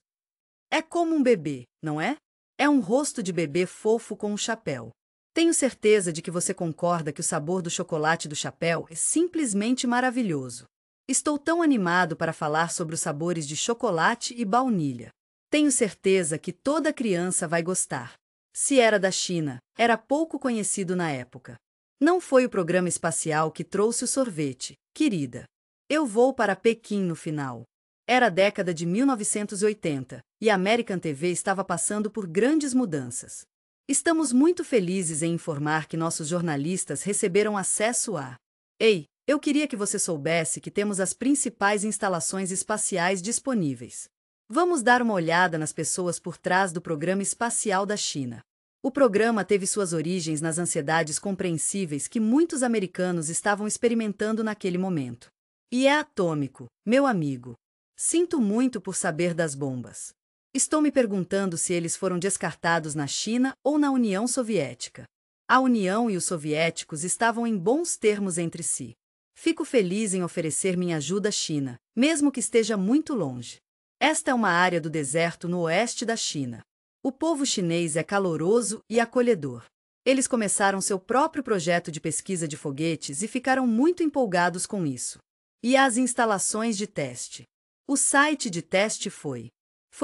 É como um bebê, não é? É um rosto de bebê fofo com um chapéu. Tenho certeza de que você concorda que o sabor do chocolate do chapéu é simplesmente maravilhoso. Estou tão animado para falar sobre os sabores de chocolate e baunilha. Tenho certeza que toda criança vai gostar. Se era da China, era pouco conhecido na época. Não foi o programa espacial que trouxe o sorvete, querida. Eu vou para Pequim no final. Era a década de 1980, e a American TV estava passando por grandes mudanças. Estamos muito felizes em informar que nossos jornalistas receberam acesso a. Ei, eu queria que você soubesse que temos as principais instalações espaciais disponíveis. Vamos dar uma olhada nas pessoas por trás do programa espacial da China. O programa teve suas origens nas ansiedades compreensíveis que muitos americanos estavam experimentando naquele momento. E é atômico, meu amigo. Sinto muito por saber das bombas. Estou me perguntando se eles foram descartados na China ou na União Soviética. A União e os soviéticos estavam em bons termos entre si. Fico feliz em oferecer minha ajuda à China, mesmo que esteja muito longe. Esta é uma área do deserto no oeste da China. O povo chinês é caloroso e acolhedor. Eles começaram seu próprio projeto de pesquisa de foguetes e ficaram muito empolgados com isso. E as instalações de teste. O site de teste foi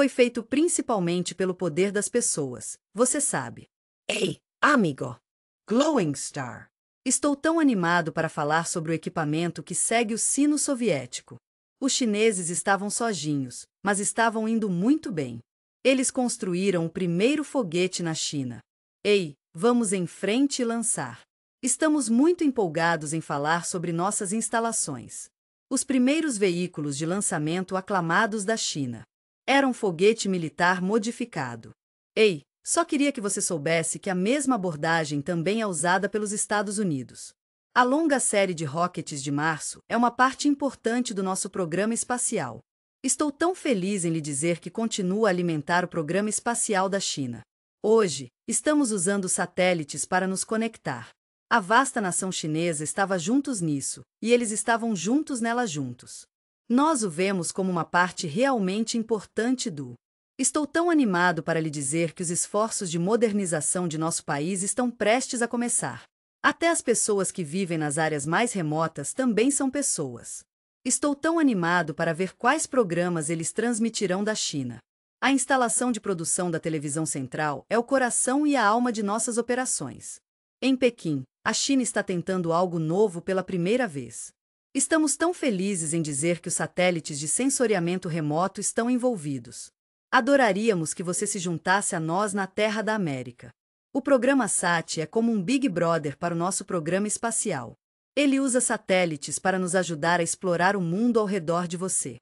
feito principalmente pelo poder das pessoas, você sabe. Ei, amigo! Glowing Star. Estou tão animado para falar sobre o equipamento que segue o sino soviético. Os chineses estavam sozinhos, mas estavam indo muito bem. Eles construíram o primeiro foguete na China. Ei, vamos em frente e lançar. Estamos muito empolgados em falar sobre nossas instalações. Os primeiros veículos de lançamento aclamados da China. Era um foguete militar modificado. Ei, só queria que você soubesse que a mesma abordagem também é usada pelos Estados Unidos. A longa série de rockets de março é uma parte importante do nosso programa espacial. Estou tão feliz em lhe dizer que continua a alimentar o programa espacial da China. Hoje, estamos usando satélites para nos conectar. A vasta nação chinesa estava juntos nisso, e eles estavam juntos nela juntos. Nós o vemos como uma parte realmente importante do. Estou tão animado para lhe dizer que os esforços de modernização de nosso país estão prestes a começar. Até as pessoas que vivem nas áreas mais remotas também são pessoas. Estou tão animado para ver quais programas eles transmitirão da China. A instalação de produção da televisão central é o coração e a alma de nossas operações. Em Pequim, a China está tentando algo novo pela primeira vez. Estamos tão felizes em dizer que os satélites de sensoriamento remoto estão envolvidos. Adoraríamos que você se juntasse a nós na Terra da América. O programa SAT é como um Big Brother para o nosso programa espacial. Ele usa satélites para nos ajudar a explorar o mundo ao redor de você.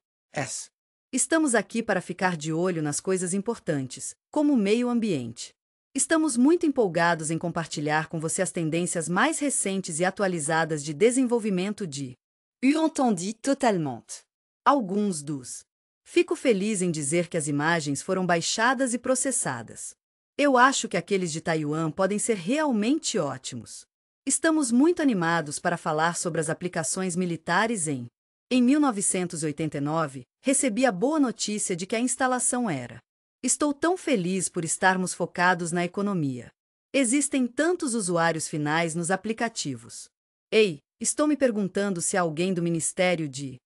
Estamos aqui para ficar de olho nas coisas importantes, como o meio ambiente. Estamos muito empolgados em compartilhar com você as tendências mais recentes e atualizadas de desenvolvimento de Entendi totalement. alguns dos. Fico feliz em dizer que as imagens foram baixadas e processadas. Eu acho que aqueles de Taiwan podem ser realmente ótimos. Estamos muito animados para falar sobre as aplicações militares em 1989, recebi a boa notícia de que a instalação era. Estou tão feliz por estarmos focados na economia. Existem tantos usuários finais nos aplicativos. Ei, estou me perguntando se alguém do Ministério de.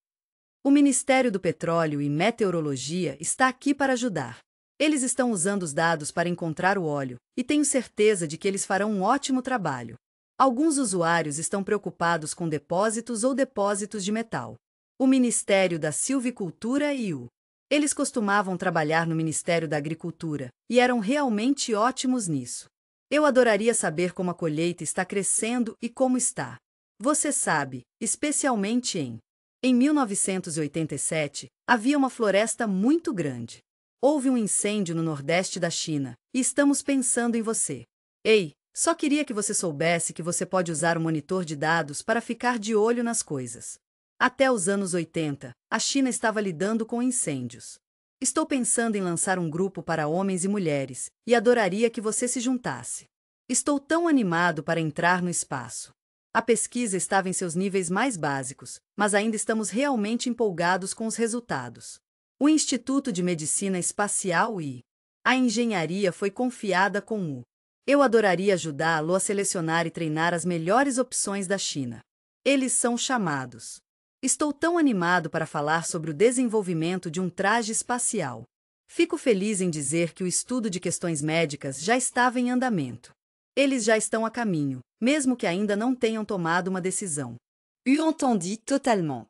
O Ministério do Petróleo e Meteorologia está aqui para ajudar. Eles estão usando os dados para encontrar o óleo, e tenho certeza de que eles farão um ótimo trabalho. Alguns usuários estão preocupados com depósitos ou depósitos de metal. O Ministério da Silvicultura e o. Eles costumavam trabalhar no Ministério da Agricultura, e eram realmente ótimos nisso. Eu adoraria saber como a colheita está crescendo e como está. Você sabe, especialmente em 1987, havia uma floresta muito grande. Houve um incêndio no nordeste da China, e estamos pensando em você. Ei, só queria que você soubesse que você pode usar o monitor de dados para ficar de olho nas coisas. Até os anos 80, a China estava lidando com incêndios. Estou pensando em lançar um grupo para homens e mulheres, e adoraria que você se juntasse. Estou tão animado para entrar no espaço. A pesquisa estava em seus níveis mais básicos, mas ainda estamos realmente empolgados com os resultados. O Instituto de Medicina Espacial e a engenharia foi confiada com o. Eu adoraria ajudá-lo a selecionar e treinar as melhores opções da China. Eles são chamados. Estou tão animado para falar sobre o desenvolvimento de um traje espacial. Fico feliz em dizer que o estudo de questões médicas já estava em andamento. Eles já estão a caminho, mesmo que ainda não tenham tomado uma decisão. Entendi totalement.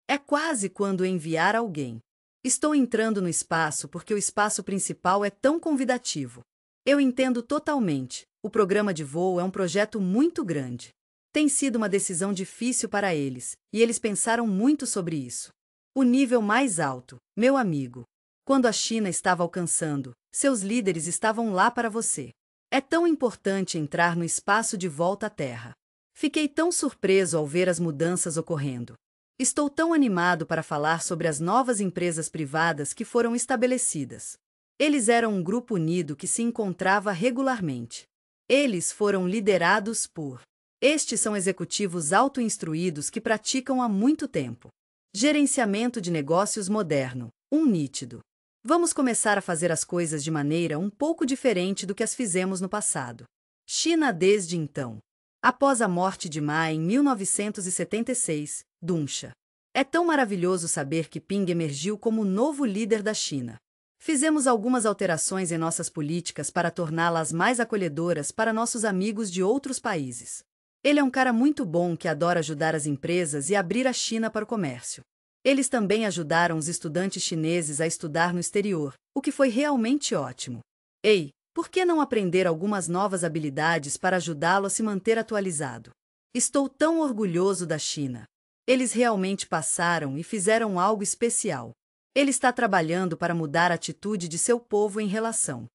É quase quando enviar alguém. Estou entrando no espaço porque o espaço principal é tão convidativo. Eu entendo totalmente. O programa de voo é um projeto muito grande. Tem sido uma decisão difícil para eles, e eles pensaram muito sobre isso. O nível mais alto, meu amigo. Quando a China estava alcançando, seus líderes estavam lá para você. É tão importante entrar no espaço de volta à Terra. Fiquei tão surpreso ao ver as mudanças ocorrendo. Estou tão animado para falar sobre as novas empresas privadas que foram estabelecidas. Eles eram um grupo unido que se encontrava regularmente. Eles foram liderados por. Estes são executivos auto-instruídos que praticam há muito tempo. Gerenciamento de negócios moderno, nítido. Vamos começar a fazer as coisas de maneira um pouco diferente do que as fizemos no passado. China desde então. Após a morte de Ma em 1976, Deng. É tão maravilhoso saber que Ping emergiu como o novo líder da China. Fizemos algumas alterações em nossas políticas para torná-las mais acolhedoras para nossos amigos de outros países. Ele é um cara muito bom que adora ajudar as empresas e abrir a China para o comércio. Eles também ajudaram os estudantes chineses a estudar no exterior, o que foi realmente ótimo. Ei, por que não aprender algumas novas habilidades para ajudá-lo a se manter atualizado? Estou tão orgulhoso da China. Eles realmente passaram e fizeram algo especial. Ele está trabalhando para mudar a atitude de seu povo em relação.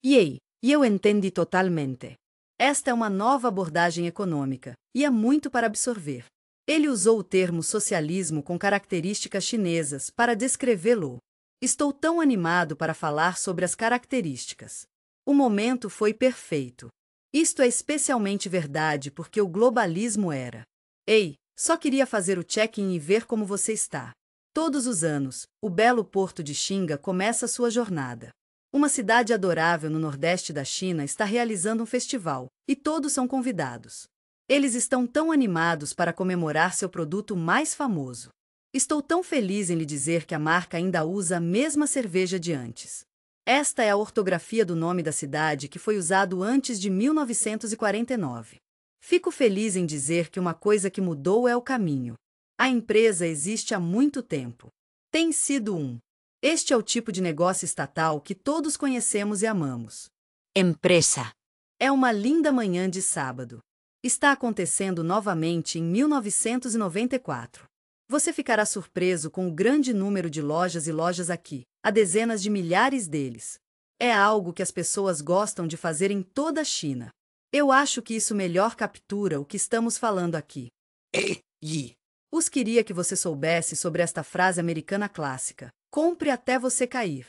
Ei, eu entendi totalmente. Esta é uma nova abordagem econômica, e há muito para absorver. Ele usou o termo socialismo com características chinesas para descrevê-lo. Estou tão animado para falar sobre as características. O momento foi perfeito. Isto é especialmente verdade porque o globalismo era. Ei, só queria fazer o check-in e ver como você está. Todos os anos, o belo porto de Xinga começa sua jornada. Uma cidade adorável no nordeste da China está realizando um festival, e todos são convidados. Eles estão tão animados para comemorar seu produto mais famoso. Estou tão feliz em lhe dizer que a marca ainda usa a mesma cerveja de antes. Esta é a ortografia do nome da cidade que foi usado antes de 1949. Fico feliz em dizer que uma coisa que mudou é o caminho. A empresa existe há muito tempo. Tem sido Este é o tipo de negócio estatal que todos conhecemos e amamos. Empresa. É uma linda manhã de sábado. Está acontecendo novamente em 1994. Você ficará surpreso com o grande número de lojas e lojas aqui, há dezenas de milhares deles. É algo que as pessoas gostam de fazer em toda a China. Eu acho que isso melhor captura o que estamos falando aqui. Os queria que você soubesse sobre esta frase americana clássica: compre até você cair.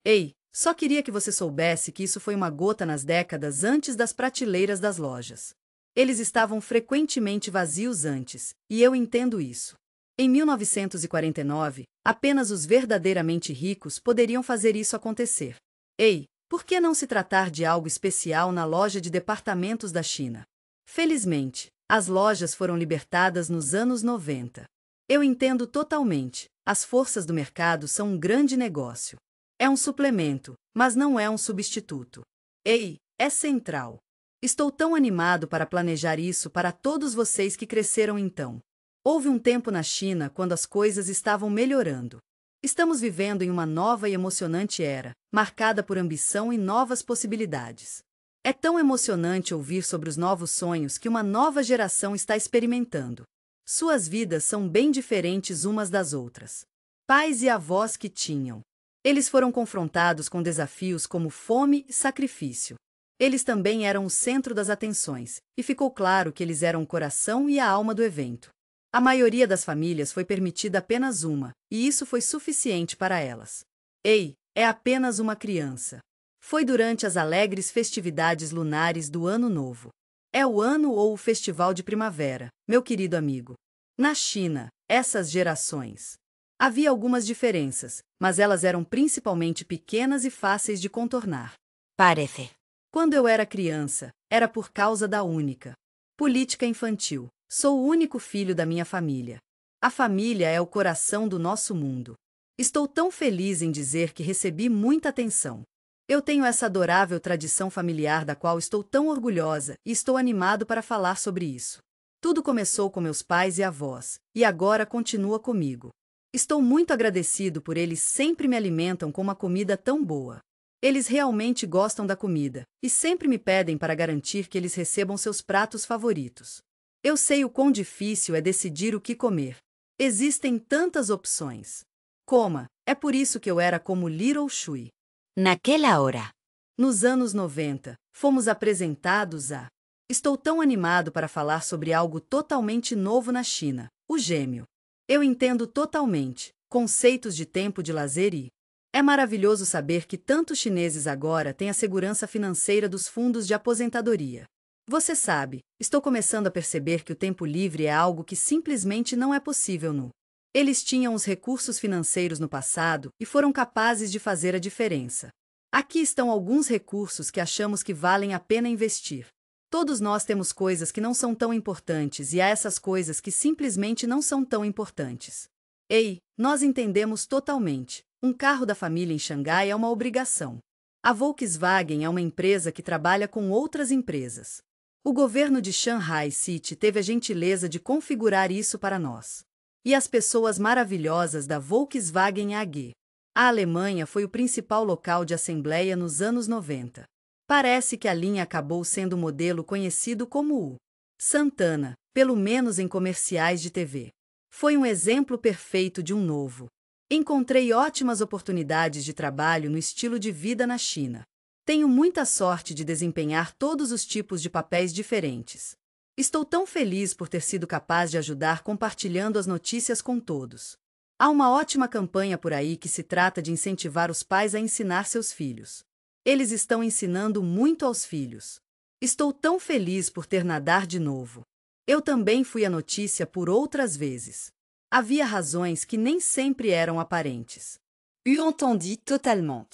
Ei, só queria que você soubesse que isso foi uma gota nas décadas antes das prateleiras das lojas. Eles estavam frequentemente vazios antes, e eu entendo isso. Em 1949, apenas os verdadeiramente ricos poderiam fazer isso acontecer. Ei, por que não se tratar de algo especial na loja de departamentos da China? Felizmente, as lojas foram libertadas nos anos 90. Eu entendo totalmente, as forças do mercado são um grande negócio. É um suplemento, mas não é um substituto. Ei, é central. Estou tão animado para planejar isso para todos vocês que cresceram então. Houve um tempo na China quando as coisas estavam melhorando. Estamos vivendo em uma nova e emocionante era, marcada por ambição e novas possibilidades. É tão emocionante ouvir sobre os novos sonhos que uma nova geração está experimentando. Suas vidas são bem diferentes umas das outras. Pais e avós que tinham. Eles foram confrontados com desafios como fome e sacrifício. Eles também eram o centro das atenções, e ficou claro que eles eram o coração e a alma do evento. A maioria das famílias foi permitida apenas uma, e isso foi suficiente para elas. Ei, é apenas uma criança. Foi durante as alegres festividades lunares do Ano Novo. É o ano ou o festival de primavera, meu querido amigo. Na China, essas gerações. Havia algumas diferenças, mas elas eram principalmente pequenas e fáceis de contornar. Parece. Quando eu era criança, era por causa da única política infantil. Sou o único filho da minha família. A família é o coração do nosso mundo. Estou tão feliz em dizer que recebi muita atenção. Eu tenho essa adorável tradição familiar da qual estou tão orgulhosa e estou animado para falar sobre isso. Tudo começou com meus pais e avós, e agora continua comigo. Estou muito agradecido por eles sempre me alimentam com uma comida tão boa. Eles realmente gostam da comida, e sempre me pedem para garantir que eles recebam seus pratos favoritos. Eu sei o quão difícil é decidir o que comer. Existem tantas opções. Coma, é por isso que eu era como Little Shui. Naquela hora. Nos anos 90, fomos apresentados a... Estou tão animado para falar sobre algo totalmente novo na China, o gêmeo. Eu entendo totalmente, conceitos de tempo de lazer e... É maravilhoso saber que tantos chineses agora têm a segurança financeira dos fundos de aposentadoria. Você sabe, estou começando a perceber que o tempo livre é algo que simplesmente não é possível no... Eles tinham os recursos financeiros no passado e foram capazes de fazer a diferença. Aqui estão alguns recursos que achamos que valem a pena investir. Todos nós temos coisas que não são tão importantes e há essas coisas que simplesmente não são tão importantes. Ei, nós entendemos totalmente. Um carro da família em Xangai é uma obrigação. A Volkswagen é uma empresa que trabalha com outras empresas. O governo de Shanghai City teve a gentileza de configurar isso para nós. E as pessoas maravilhosas da Volkswagen AG. A Alemanha foi o principal local de assembleia nos anos 90. Parece que a linha acabou sendo o modelo conhecido como o Santana, pelo menos em comerciais de TV. Foi um exemplo perfeito de um novo. Encontrei ótimas oportunidades de trabalho no estilo de vida na China. Tenho muita sorte de desempenhar todos os tipos de papéis diferentes. Estou tão feliz por ter sido capaz de ajudar compartilhando as notícias com todos. Há uma ótima campanha por aí que se trata de incentivar os pais a ensinar seus filhos. Eles estão ensinando muito aos filhos. Estou tão feliz por ter nadar de novo. Eu também fui a notícia por outras vezes. Havia razões que nem sempre eram aparentes. Eu entendi totalement.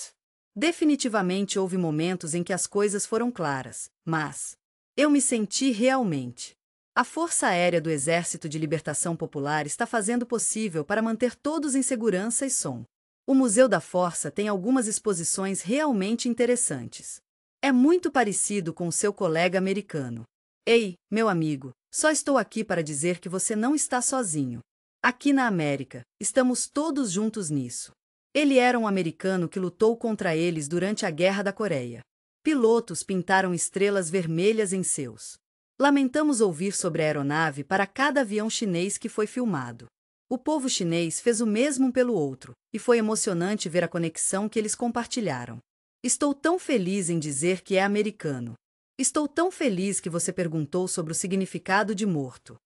Definitivamente houve momentos em que as coisas foram claras, mas eu me senti realmente. A Força Aérea do Exército de Libertação Popular está fazendo o possível para manter todos em segurança e som. O Museu da Força tem algumas exposições realmente interessantes. É muito parecido com o seu colega americano. Ei, meu amigo, só estou aqui para dizer que você não está sozinho. Aqui na América, estamos todos juntos nisso. Ele era um americano que lutou contra eles durante a Guerra da Coreia. Pilotos pintaram estrelas vermelhas em seus. Lamentamos ouvir sobre a aeronave para cada avião chinês que foi filmado. O povo chinês fez o mesmo pelo outro, e foi emocionante ver a conexão que eles compartilharam. Estou tão feliz em dizer que é americano. Estou tão feliz que você perguntou sobre o significado de morto.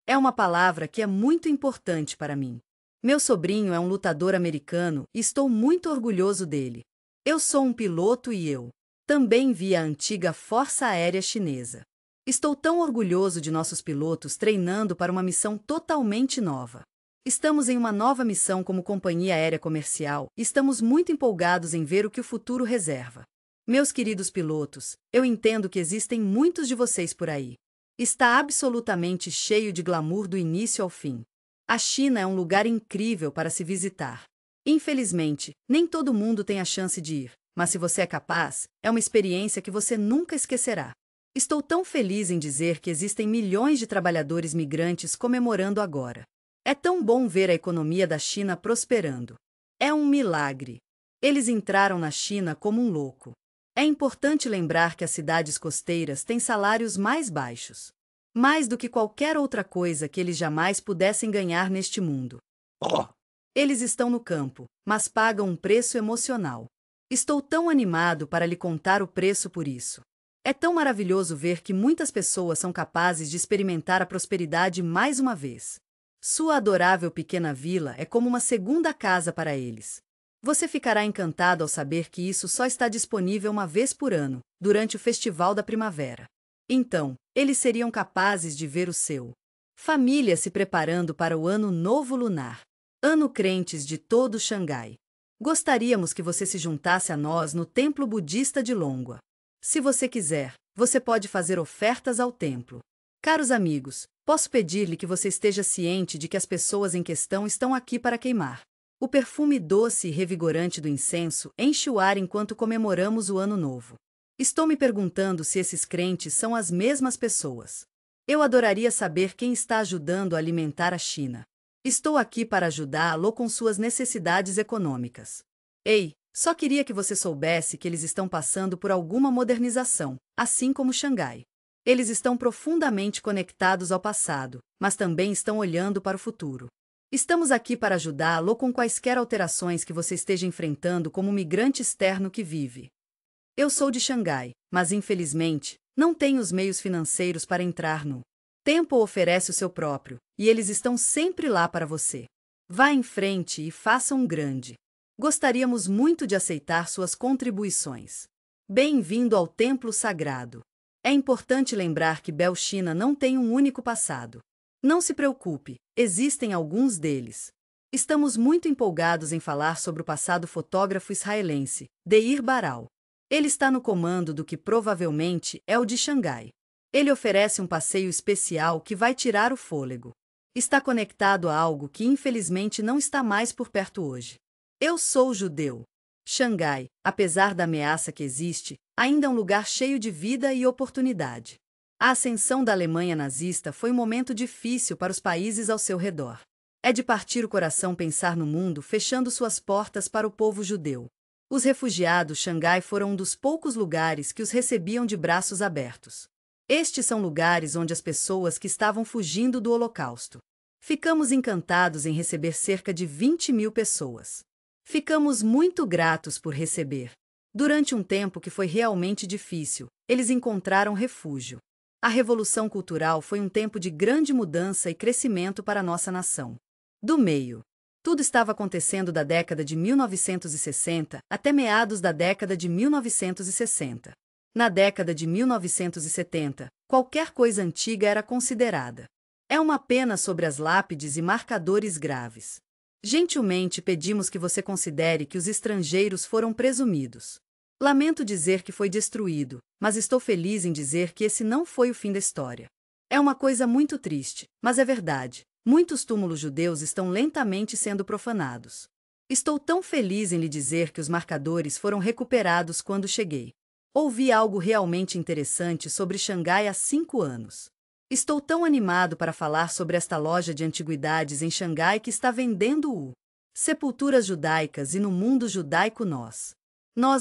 É uma palavra que é muito importante para mim. Meu sobrinho é um lutador americano e estou muito orgulhoso dele. Eu sou um piloto e eu também vi a antiga Força Aérea Chinesa. Estou tão orgulhoso de nossos pilotos treinando para uma missão totalmente nova. Estamos em uma nova missão como companhia aérea comercial e estamos muito empolgados em ver o que o futuro reserva. Meus queridos pilotos, eu entendo que existem muitos de vocês por aí. Está absolutamente cheio de glamour do início ao fim. A China é um lugar incrível para se visitar. Infelizmente, nem todo mundo tem a chance de ir, mas se você é capaz, é uma experiência que você nunca esquecerá. Estou tão feliz em dizer que existem milhões de trabalhadores migrantes comemorando agora. É tão bom ver a economia da China prosperando. É um milagre. Eles entraram na China como um louco. É importante lembrar que as cidades costeiras têm salários mais baixos. Mais do que qualquer outra coisa que eles jamais pudessem ganhar neste mundo. Eles estão no campo, mas pagam um preço emocional. Estou tão animado para lhe contar o preço por isso. É tão maravilhoso ver que muitas pessoas são capazes de experimentar a prosperidade mais uma vez. Sua adorável pequena vila é como uma segunda casa para eles. Você ficará encantado ao saber que isso só está disponível uma vez por ano, durante o Festival da Primavera. Então, eles seriam capazes de ver o seu família se preparando para o Ano Novo Lunar. Ano crentes de todo Xangai. Gostaríamos que você se juntasse a nós no Templo Budista de Longwa. Se você quiser, você pode fazer ofertas ao templo. Caros amigos, posso pedir-lhe que você esteja ciente de que as pessoas em questão estão aqui para queimar. O perfume doce e revigorante do incenso enche o ar enquanto comemoramos o Ano Novo. Estou me perguntando se esses crentes são as mesmas pessoas. Eu adoraria saber quem está ajudando a alimentar a China. Estou aqui para ajudá-lo com suas necessidades econômicas. Ei, só queria que você soubesse que eles estão passando por alguma modernização, assim como Xangai. Eles estão profundamente conectados ao passado, mas também estão olhando para o futuro. Estamos aqui para ajudá-lo com quaisquer alterações que você esteja enfrentando como migrante externo que vive. Eu sou de Xangai, mas infelizmente, não tenho os meios financeiros para entrar no Tempo oferece o seu próprio, e eles estão sempre lá para você. Vá em frente e faça um grande. Gostaríamos muito de aceitar suas contribuições. Bem-vindo ao Templo Sagrado. É importante lembrar que Belchina não tem um único passado. Não se preocupe, existem alguns deles. Estamos muito empolgados em falar sobre o passado fotógrafo israelense, Deir Baral. Ele está no comando do que provavelmente é o de Xangai. Ele oferece um passeio especial que vai tirar o fôlego. Está conectado a algo que infelizmente não está mais por perto hoje. Eu sou judeu. Xangai, apesar da ameaça que existe, ainda é um lugar cheio de vida e oportunidade. A ascensão da Alemanha nazista foi um momento difícil para os países ao seu redor. É de partir o coração pensar no mundo fechando suas portas para o povo judeu. Os refugiados Xangai foram um dos poucos lugares que os recebiam de braços abertos. Estes são lugares onde as pessoas que estavam fugindo do Holocausto. Ficamos encantados em receber cerca de 20.000 pessoas. Ficamos muito gratos por receber. Durante um tempo que foi realmente difícil, eles encontraram refúgio. A Revolução Cultural foi um tempo de grande mudança e crescimento para nossa nação. Do meio. Tudo estava acontecendo da década de 1960 até meados da década de 1960. Na década de 1970, qualquer coisa antiga era considerada. É uma pena sobre as lápides e marcadores graves. Gentilmente pedimos que você considere que os estrangeiros foram presumidos. Lamento dizer que foi destruído, mas estou feliz em dizer que esse não foi o fim da história. É uma coisa muito triste, mas é verdade. Muitos túmulos judeus estão lentamente sendo profanados. Estou tão feliz em lhe dizer que os marcadores foram recuperados quando cheguei. Ouvi algo realmente interessante sobre Xangai há 5 anos. Estou tão animado para falar sobre esta loja de antiguidades em Xangai que está vendendo sepulturas judaicas e no mundo judaico nós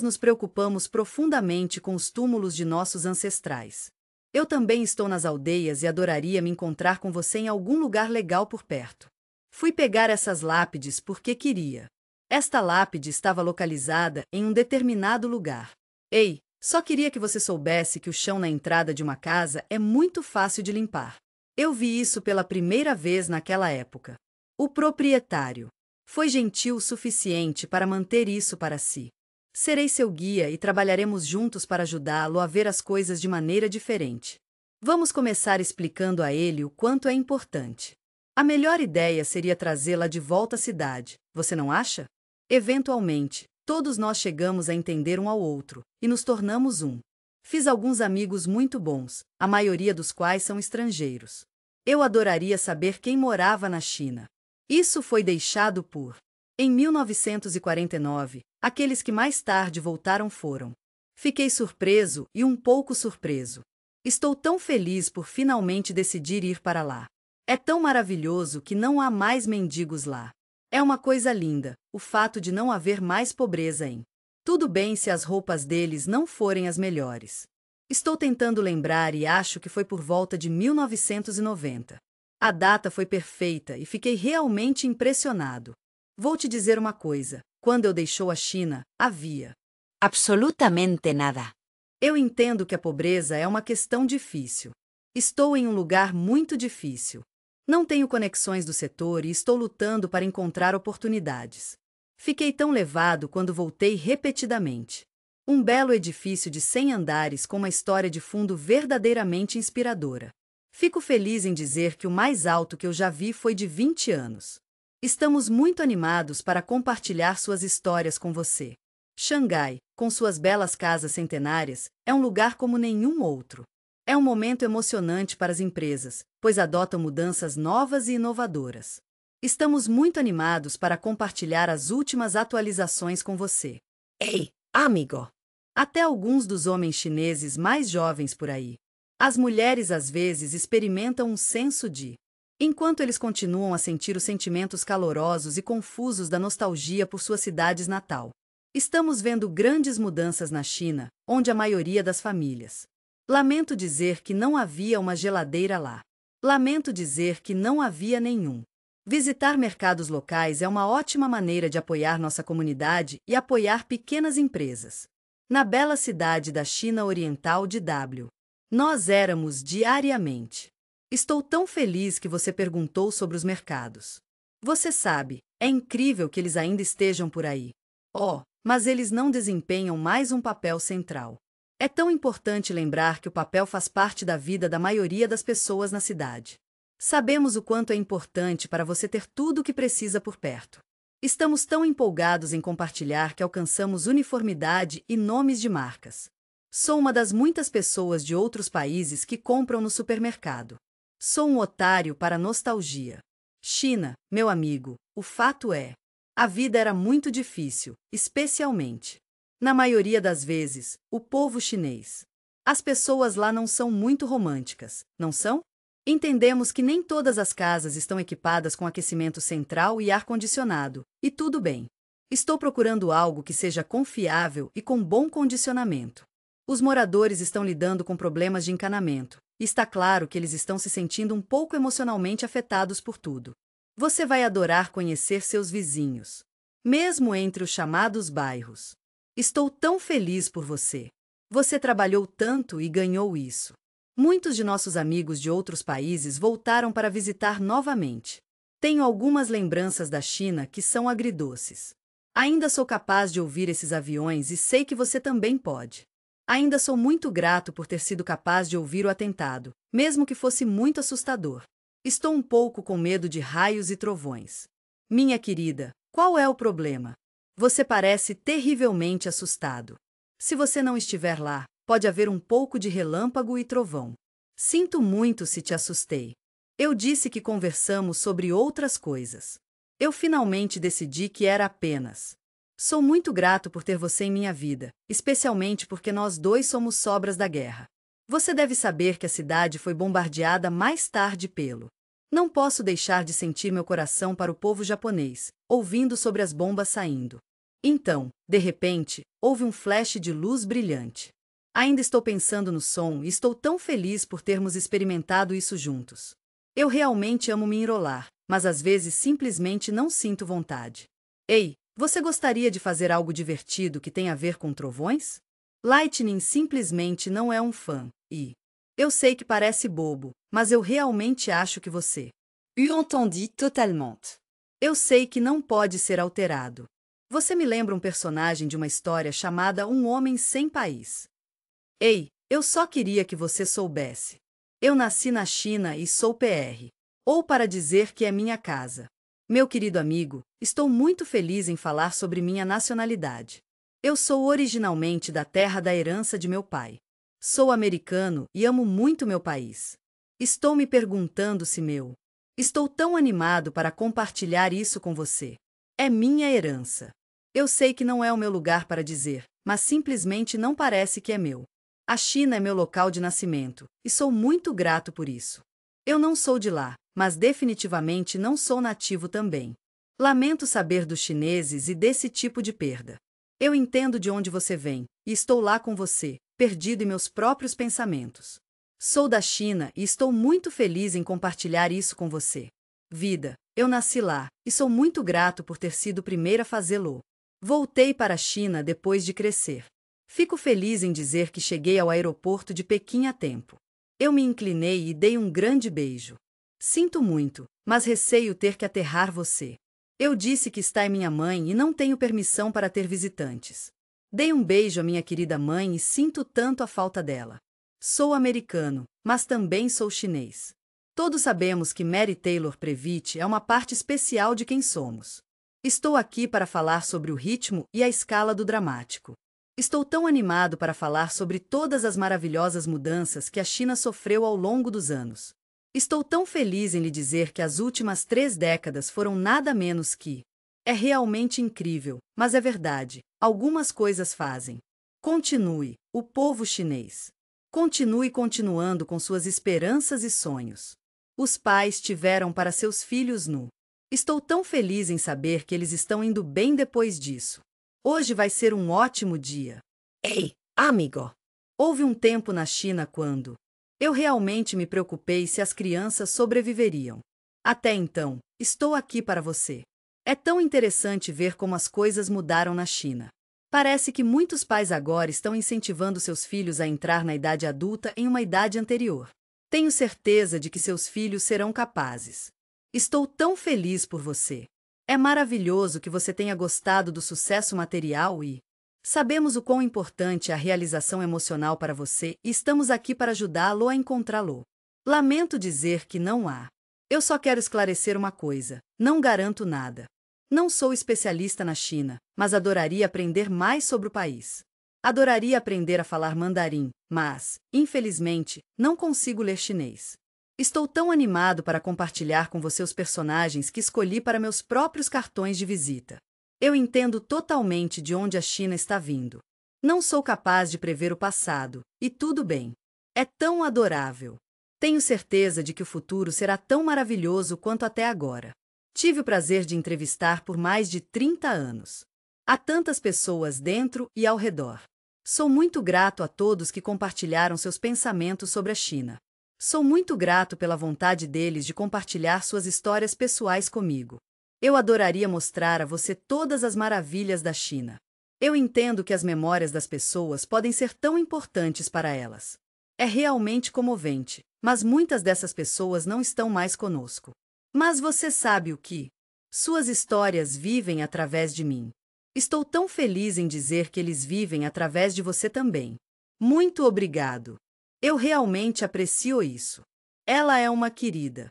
nos preocupamos profundamente com os túmulos de nossos ancestrais. Eu também estou nas aldeias e adoraria me encontrar com você em algum lugar legal por perto. Fui pegar essas lápides porque queria. Esta lápide estava localizada em um determinado lugar. Ei, só queria que você soubesse que o chão na entrada de uma casa é muito fácil de limpar. Eu vi isso pela primeira vez naquela época. O proprietário foi gentil o suficiente para manter isso para si. Serei seu guia e trabalharemos juntos para ajudá-lo a ver as coisas de maneira diferente. Vamos começar explicando a ele o quanto é importante. A melhor ideia seria trazê-la de volta à cidade, você não acha? Eventualmente, todos nós chegamos a entender um ao outro, e nos tornamos um. Fiz alguns amigos muito bons, a maioria dos quais são estrangeiros. Eu adoraria saber quem morava na China. Isso foi deixado por. Em 1949, aqueles que mais tarde voltaram foram. Fiquei surpreso e um pouco surpreso. Estou tão feliz por finalmente decidir ir para lá. É tão maravilhoso que não há mais mendigos lá. É uma coisa linda, o fato de não haver mais pobreza em. Tudo bem se as roupas deles não forem as melhores. Estou tentando lembrar e acho que foi por volta de 1990. A data foi perfeita e fiquei realmente impressionado. Vou te dizer uma coisa, quando eu deixou a China, havia Absolutamente nada. Eu entendo que a pobreza é uma questão difícil. Estou em um lugar muito difícil. Não tenho conexões do setor e estou lutando para encontrar oportunidades. Fiquei tão levado quando voltei repetidamente. Um belo edifício de 100 andares com uma história de fundo verdadeiramente inspiradora. Fico feliz em dizer que o mais alto que eu já vi foi de 20 anos. Estamos muito animados para compartilhar suas histórias com você. Xangai, com suas belas casas centenárias, é um lugar como nenhum outro. É um momento emocionante para as empresas, pois adotam mudanças novas e inovadoras. Estamos muito animados para compartilhar as últimas atualizações com você. Ei, amigo. Até alguns dos homens chineses mais jovens por aí. As mulheres às vezes experimentam um senso de. Enquanto eles continuam a sentir os sentimentos calorosos e confusos da nostalgia por sua cidade natal. Estamos vendo grandes mudanças na China, onde a maioria das famílias. Lamento dizer que não havia uma geladeira lá. Lamento dizer que não havia nenhum. Visitar mercados locais é uma ótima maneira de apoiar nossa comunidade e apoiar pequenas empresas. Na bela cidade da China Oriental de W. Nós éramos diariamente. Estou tão feliz que você perguntou sobre os mercados. Você sabe, é incrível que eles ainda estejam por aí. Oh, mas eles não desempenham mais um papel central. É tão importante lembrar que o papel faz parte da vida da maioria das pessoas na cidade. Sabemos o quanto é importante para você ter tudo o que precisa por perto. Estamos tão empolgados em compartilhar que alcançamos uniformidade e nomes de marcas. Sou uma das muitas pessoas de outros países que compram no supermercado. Sou um otário para nostalgia. China, meu amigo, o fato é. A vida era muito difícil, especialmente, na maioria das vezes, o povo chinês. As pessoas lá não são muito românticas, não são? Entendemos que nem todas as casas estão equipadas com aquecimento central e ar-condicionado, e tudo bem. Estou procurando algo que seja confiável e com bom condicionamento. Os moradores estão lidando com problemas de encanamento, e está claro que eles estão se sentindo um pouco emocionalmente afetados por tudo. Você vai adorar conhecer seus vizinhos, mesmo entre os chamados bairros. Estou tão feliz por você. Você trabalhou tanto e ganhou isso. Muitos de nossos amigos de outros países voltaram para visitar novamente. Tenho algumas lembranças da China que são agridoces. Ainda sou capaz de ouvir esses aviões e sei que você também pode. Ainda sou muito grato por ter sido capaz de ouvir o atentado, mesmo que fosse muito assustador. Estou um pouco com medo de raios e trovões. Minha querida, qual é o problema? Você parece terrivelmente assustado. Se você não estiver lá, pode haver um pouco de relâmpago e trovão. Sinto muito se te assustei. Eu disse que conversamos sobre outras coisas. Eu finalmente decidi que era apenas. Sou muito grato por ter você em minha vida, especialmente porque nós dois somos sobras da guerra. Você deve saber que a cidade foi bombardeada mais tarde pelo. Não posso deixar de sentir meu coração para o povo japonês, ouvindo sobre as bombas saindo. Então, de repente, houve um flash de luz brilhante. Ainda estou pensando no som e estou tão feliz por termos experimentado isso juntos. Eu realmente amo me enrolar, mas às vezes simplesmente não sinto vontade. Ei, você gostaria de fazer algo divertido que tenha a ver com trovões? Lightning simplesmente não é um fã, e... Eu sei que parece bobo, mas eu realmente acho que você... Entendi totalement. Eu sei que não pode ser alterado. Você me lembra um personagem de uma história chamada Um Homem Sem País. Ei, eu só queria que você soubesse. Eu nasci na China e sou PR. Ou para dizer que é minha casa. Meu querido amigo, estou muito feliz em falar sobre minha nacionalidade. Eu sou originalmente da terra da herança de meu pai. Sou americano e amo muito meu país. Estou me perguntando se meu... Estou tão animado para compartilhar isso com você. É minha herança. Eu sei que não é o meu lugar para dizer, mas simplesmente não parece que é meu. A China é meu local de nascimento, e sou muito grato por isso. Eu não sou de lá, mas definitivamente não sou nativo também. Lamento saber dos chineses e desse tipo de perda. Eu entendo de onde você vem, e estou lá com você, perdido em meus próprios pensamentos. Sou da China e estou muito feliz em compartilhar isso com você. Vida, eu nasci lá, e sou muito grato por ter sido o primeiro a fazê-lo. Voltei para a China depois de crescer. Fico feliz em dizer que cheguei ao aeroporto de Pequim a tempo. Eu me inclinei e dei um grande beijo. Sinto muito, mas receio ter que aterrar você. Eu disse que está em minha mãe e não tenho permissão para ter visitantes. Dei um beijo à minha querida mãe e sinto tanto a falta dela. Sou americano, mas também sou chinês. Todos sabemos que Mary Taylor Previtt é uma parte especial de quem somos. Estou aqui para falar sobre o ritmo e a escala do dramático. Estou tão animado para falar sobre todas as maravilhosas mudanças que a China sofreu ao longo dos anos. Estou tão feliz em lhe dizer que as últimas 3 décadas foram nada menos que... É realmente incrível, mas é verdade, algumas coisas fazem. Continue, o povo chinês. Continue continuando com suas esperanças e sonhos. Os pais tiveram para seus filhos nu. Estou tão feliz em saber que eles estão indo bem depois disso. Hoje vai ser um ótimo dia. Hey, amigo. Houve um tempo na China quando eu realmente me preocupei se as crianças sobreviveriam. Até então, estou aqui para você. É tão interessante ver como as coisas mudaram na China. Parece que muitos pais agora estão incentivando seus filhos a entrar na idade adulta em uma idade anterior. Tenho certeza de que seus filhos serão capazes. Estou tão feliz por você. É maravilhoso que você tenha gostado do sucesso material e... Sabemos o quão importante é a realização emocional para você e estamos aqui para ajudá-lo a encontrá-lo. Lamento dizer que não há. Eu só quero esclarecer uma coisa: não garanto nada. Não sou especialista na China, mas adoraria aprender mais sobre o país. Adoraria aprender a falar mandarim, mas, infelizmente, não consigo ler chinês. Estou tão animado para compartilhar com você os personagens que escolhi para meus próprios cartões de visita. Eu entendo totalmente de onde a China está vindo. Não sou capaz de prever o passado, e tudo bem. É tão adorável. Tenho certeza de que o futuro será tão maravilhoso quanto até agora. Tive o prazer de entrevistar por mais de 30 anos. Há tantas pessoas dentro e ao redor. Sou muito grato a todos que compartilharam seus pensamentos sobre a China. Sou muito grato pela vontade deles de compartilhar suas histórias pessoais comigo. Eu adoraria mostrar a você todas as maravilhas da China. Eu entendo que as memórias das pessoas podem ser tão importantes para elas. É realmente comovente, mas muitas dessas pessoas não estão mais conosco. Mas você sabe o que? Suas histórias vivem através de mim. Estou tão feliz em dizer que eles vivem através de você também. Muito obrigado. Eu realmente aprecio isso. Ela é uma querida.